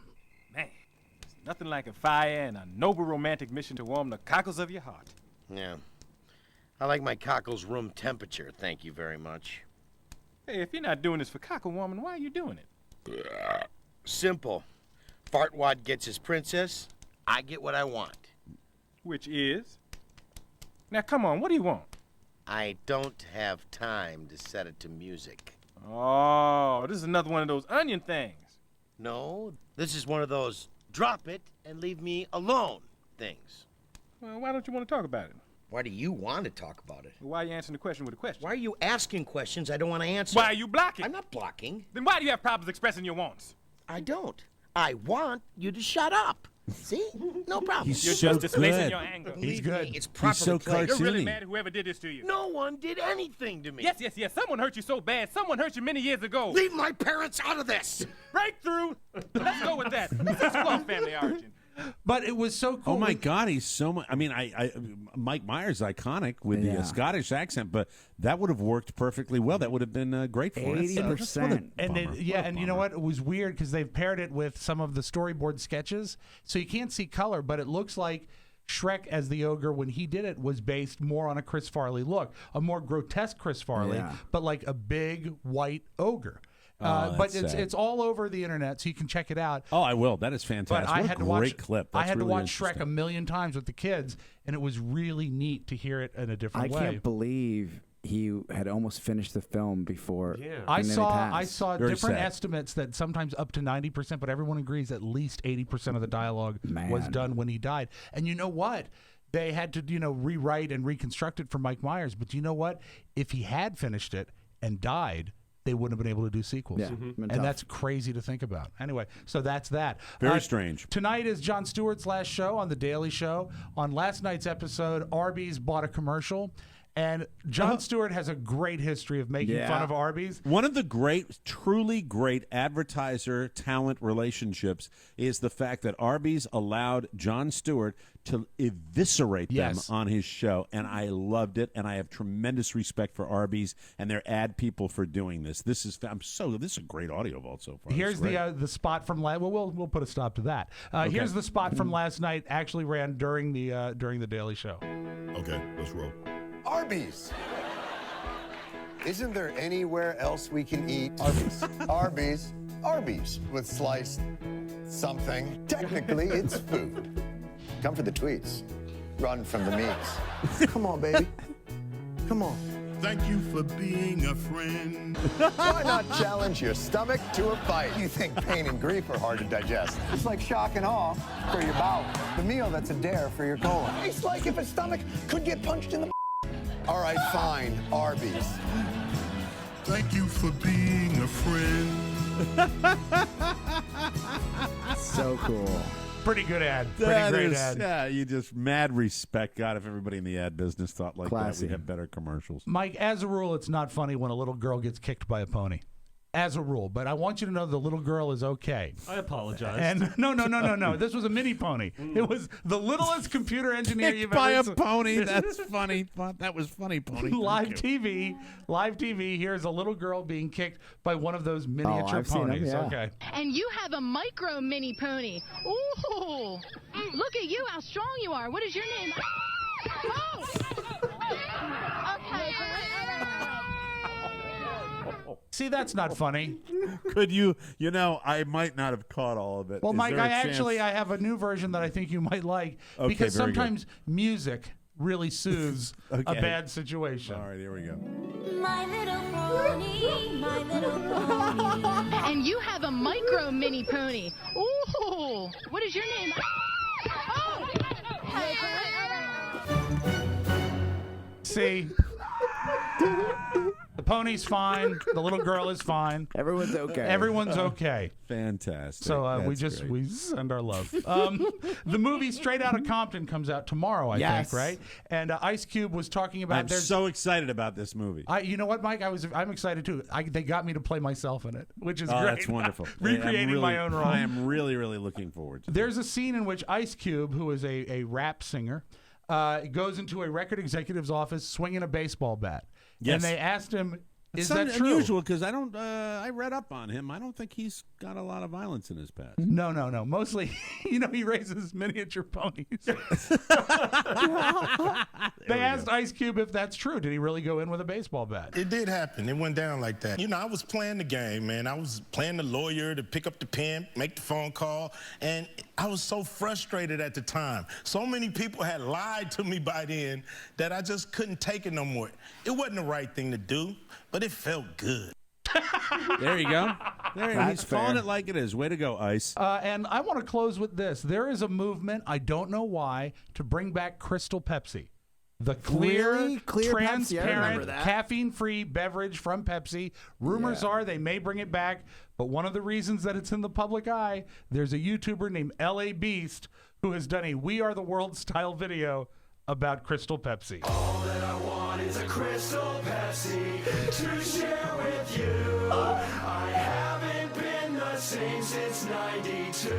Speaker 19: Man, there's nothing like a fire and a noble romantic mission to warm the cockles of your heart.
Speaker 20: Yeah. I like my cockles room temperature, thank you very much.
Speaker 19: Hey, if you're not doing this for cockle warming, why are you doing it?
Speaker 20: Simple. Fartwad gets his princess, I get what I want.
Speaker 19: Which is? Now, come on, what do you want?
Speaker 20: I don't have time to set it to music.
Speaker 19: Oh, this is another one of those onion things.
Speaker 20: No, this is one of those drop it and leave me alone things.
Speaker 19: Well, why don't you want to talk about it?
Speaker 20: Why do you want to talk about it?
Speaker 19: Why are you answering the question with a question?
Speaker 20: Why are you asking questions I don't want to answer?
Speaker 19: Why are you blocking?
Speaker 20: I'm not blocking.
Speaker 19: Then why do you have problems expressing your wants?
Speaker 20: I don't. I want you to shut up. See? No problem.
Speaker 3: He's
Speaker 19: You're
Speaker 3: so
Speaker 19: just displacing
Speaker 3: good.
Speaker 19: your anger.
Speaker 5: He's good.
Speaker 20: It's properly
Speaker 3: so
Speaker 20: played.
Speaker 19: You're really
Speaker 3: cartoony.
Speaker 19: mad at whoever did this to you.
Speaker 20: No one did anything to me.
Speaker 19: Yes. Someone hurt you so bad. Someone hurt you many years ago.
Speaker 20: Leave my parents out of this.
Speaker 19: Breakthrough. Let's go with that. This is called family origin.
Speaker 5: But it was so cool.
Speaker 3: Oh my God, he's so much. I mean, Mike Myers iconic with the Scottish accent, but that would have worked perfectly well. That would have been great for us.
Speaker 4: 80%.
Speaker 5: And you know what? It was weird because they've paired it with some of the storyboard sketches, so you can't see color, but it looks like Shrek as the ogre when he did it was based more on a Chris Farley look, a more grotesque Chris Farley, but like a big white ogre. But it's all over the internet, so you can check it out.
Speaker 3: Oh, I will. That is fantastic.
Speaker 5: But I
Speaker 3: what
Speaker 5: had
Speaker 3: a
Speaker 5: to
Speaker 3: great
Speaker 5: watch,
Speaker 3: clip.
Speaker 5: I
Speaker 3: That's
Speaker 5: had to
Speaker 3: really
Speaker 5: watch Shrek
Speaker 3: interesting.
Speaker 5: a million times with the kids, and it was really neat to hear it in a different way.
Speaker 4: I can't believe he had almost finished the film before.
Speaker 5: I
Speaker 4: and then he
Speaker 5: saw
Speaker 4: passed.
Speaker 3: Very
Speaker 5: different
Speaker 3: sad.
Speaker 5: estimates that sometimes up to 90%, but everyone agrees at least 80% of the dialogue was done when he died. And you know what? They had to, rewrite and reconstruct it for Mike Myers. But you know what? If he had finished it and died, they wouldn't have been able to do sequels.
Speaker 4: Yeah,
Speaker 5: And that's crazy to think about. Anyway, so that's that.
Speaker 3: Very strange.
Speaker 5: Tonight is Jon Stewart's last show on The Daily Show. On last night's episode, Arby's bought a commercial. And Jon Stewart has a great history of making fun of Arby's.
Speaker 3: One of the truly great advertiser talent relationships is the fact that Arby's allowed Jon Stewart to eviscerate them on his show, and I loved it. And I have tremendous respect for Arby's and their ad people for doing this. This is a great audio vault so far.
Speaker 5: Here's the spot from last. Well, we'll put a stop to that. Here's the spot from last night. Actually ran during the Daily Show.
Speaker 21: Okay, let's roll.
Speaker 22: Arby's. Isn't there anywhere else we can eat? Arby's. Arby's. Arby's with sliced something. Technically, it's food. Come for the tweets. Run from the meats. Come on, baby. Come on.
Speaker 21: Thank you for being a friend.
Speaker 22: Why not challenge your stomach to a fight? You think pain and grief are hard to digest. It's like shock and awe for your bowel. The meal that's a dare for your colon. It's like if a stomach could get punched in the All right, fine. Arby's.
Speaker 21: Thank you for being a friend.
Speaker 4: So cool.
Speaker 5: Pretty good ad.
Speaker 3: That
Speaker 5: Pretty great
Speaker 3: is-
Speaker 5: ad.
Speaker 3: Yeah, you just mad respect. God, if everybody in the ad business thought like that,
Speaker 5: Classy.
Speaker 3: we'd have better commercials.
Speaker 5: Mike, as a rule, it's not funny when a little girl gets kicked by a pony. As a rule, but I want you to know the little girl is okay.
Speaker 14: I apologize.
Speaker 5: And no. This was a mini pony. It was the littlest computer engineer
Speaker 3: Kicked
Speaker 5: you've
Speaker 3: by
Speaker 5: ever
Speaker 3: a
Speaker 5: seen.
Speaker 3: pony. That's funny. That was funny, pony.
Speaker 5: Live TV. Here's a little girl being kicked by one of those miniature
Speaker 4: I've seen 'em,
Speaker 5: ponies.
Speaker 4: yeah.
Speaker 5: Okay.
Speaker 23: And you have a micro mini pony. Ooh, look at you, how strong you are. What is your name? Oh! Okay.
Speaker 5: See, that's not funny.
Speaker 3: Could you? I might not have caught all of it.
Speaker 5: Well,
Speaker 3: Is
Speaker 5: Mike,
Speaker 3: there a
Speaker 5: I
Speaker 3: chance-
Speaker 5: actually have a new version that I think you might like
Speaker 3: Okay,
Speaker 5: because
Speaker 3: very good.
Speaker 5: sometimes music really soothes a
Speaker 3: Okay.
Speaker 5: bad situation.
Speaker 3: All right, here we go.
Speaker 23: My little pony, my little pony. And you have a micro mini pony. Ooh, what is your name? Oh!
Speaker 5: See? The pony's fine. The little girl is fine.
Speaker 4: Everyone's okay.
Speaker 5: Everyone's okay.
Speaker 3: Fantastic.
Speaker 5: So we
Speaker 3: That's great.
Speaker 5: we send our love. The movie Straight Outta Compton comes out tomorrow, I
Speaker 3: Yes.
Speaker 5: think, right? And Ice Cube was talking about.
Speaker 3: I'm so excited about this movie.
Speaker 5: You know what, Mike? I'm excited too. They got me to play myself in it, which is
Speaker 3: Oh,
Speaker 5: great.
Speaker 3: that's wonderful.
Speaker 5: Recreating my own role.
Speaker 3: I am really, really looking forward to it.
Speaker 5: There's a scene in which Ice Cube, who is a rap singer, goes into a record executive's office swinging a baseball bat.
Speaker 3: Yes.
Speaker 5: And they asked him,
Speaker 3: It's
Speaker 5: is that true?
Speaker 3: unusual because I read up on him. I don't think he's got a lot of violence in his past.
Speaker 5: No. Mostly, he raises miniature ponies. They asked Ice Cube if that's true. Did he really go in with a baseball bat?
Speaker 21: It did happen. It went down like that. I was playing the game, man. I was playing the lawyer to pick up the pen, make the phone call, and I was so frustrated at the time. So many people had lied to me by then that I just couldn't take it no more. It wasn't the right thing to do, but it felt good.
Speaker 3: There you go.
Speaker 5: That's
Speaker 3: He's calling
Speaker 5: fair.
Speaker 3: it like it is. Way to go, Ice.
Speaker 5: And I want to close with this. There is a movement, I don't know why, to bring back Crystal Pepsi. The clear,
Speaker 4: Really? Clear Pepsi? I remember
Speaker 5: transparent,
Speaker 4: that.
Speaker 5: caffeine-free beverage from Pepsi. Rumors are they may bring it back, but one of the reasons that it's in the public eye, there's a YouTuber named L.A. Beast who has done a We Are the World style video about Crystal Pepsi.
Speaker 2: All that I want is a Crystal Pepsi to share with you. I haven't been the same since '92.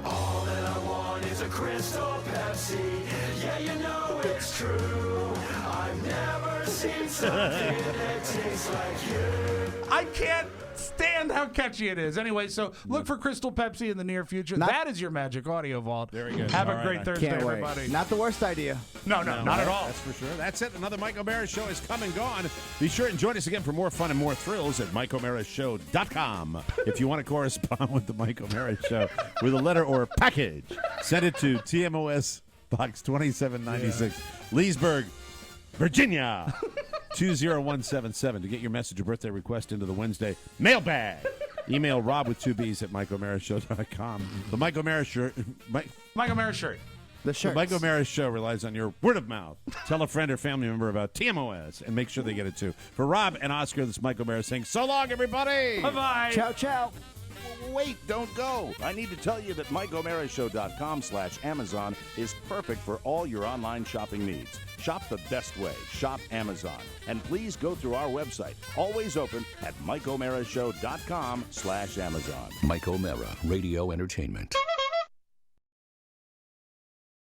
Speaker 2: All that I want is a Crystal Pepsi. Yeah, you know it's true. I've never seen something that tastes like you.
Speaker 5: I can't stand how catchy it is. Anyway, so look for Crystal Pepsi in the near future. That is your Magic Audio Vault.
Speaker 3: Very good.
Speaker 5: Have
Speaker 3: All
Speaker 5: a
Speaker 3: right,
Speaker 5: great
Speaker 3: I
Speaker 5: Thursday,
Speaker 4: Can't wait.
Speaker 5: everybody.
Speaker 4: Not the worst idea.
Speaker 5: No, not at all.
Speaker 3: That's for sure. That's it. Another Mike O'Mara Show is come and gone. Be sure and join us again for more fun and more thrills at MikeO'MaraShow.com. If you want to correspond with the Mike O'Mara Show with a letter or package, send it to TMOS Box 2796, Leesburg, Virginia, 20177 to get your message or birthday request into the Wednesday mailbag. Email Rob with 2 B's at MikeO'MaraShow.com. The Mike O'Mara shirt.
Speaker 5: Mike O'Mara shirt.
Speaker 3: The Mike O'Mara Show relies on your word of mouth. Tell a friend or family member about TMOS and make sure they get it too. For Rob and Oscar, this is Mike O'Mara saying so long, everybody.
Speaker 5: Bye-bye.
Speaker 4: Ciao, ciao.
Speaker 18: Wait, don't go. I need to tell you that MikeO'MaraShow.com/Amazon is perfect for all your online shopping needs. Shop the best way. Shop Amazon. And please go through our website, always open at MikeO'MaraShow.com/Amazon.
Speaker 1: Mike O'Mara, Radio Entertainment.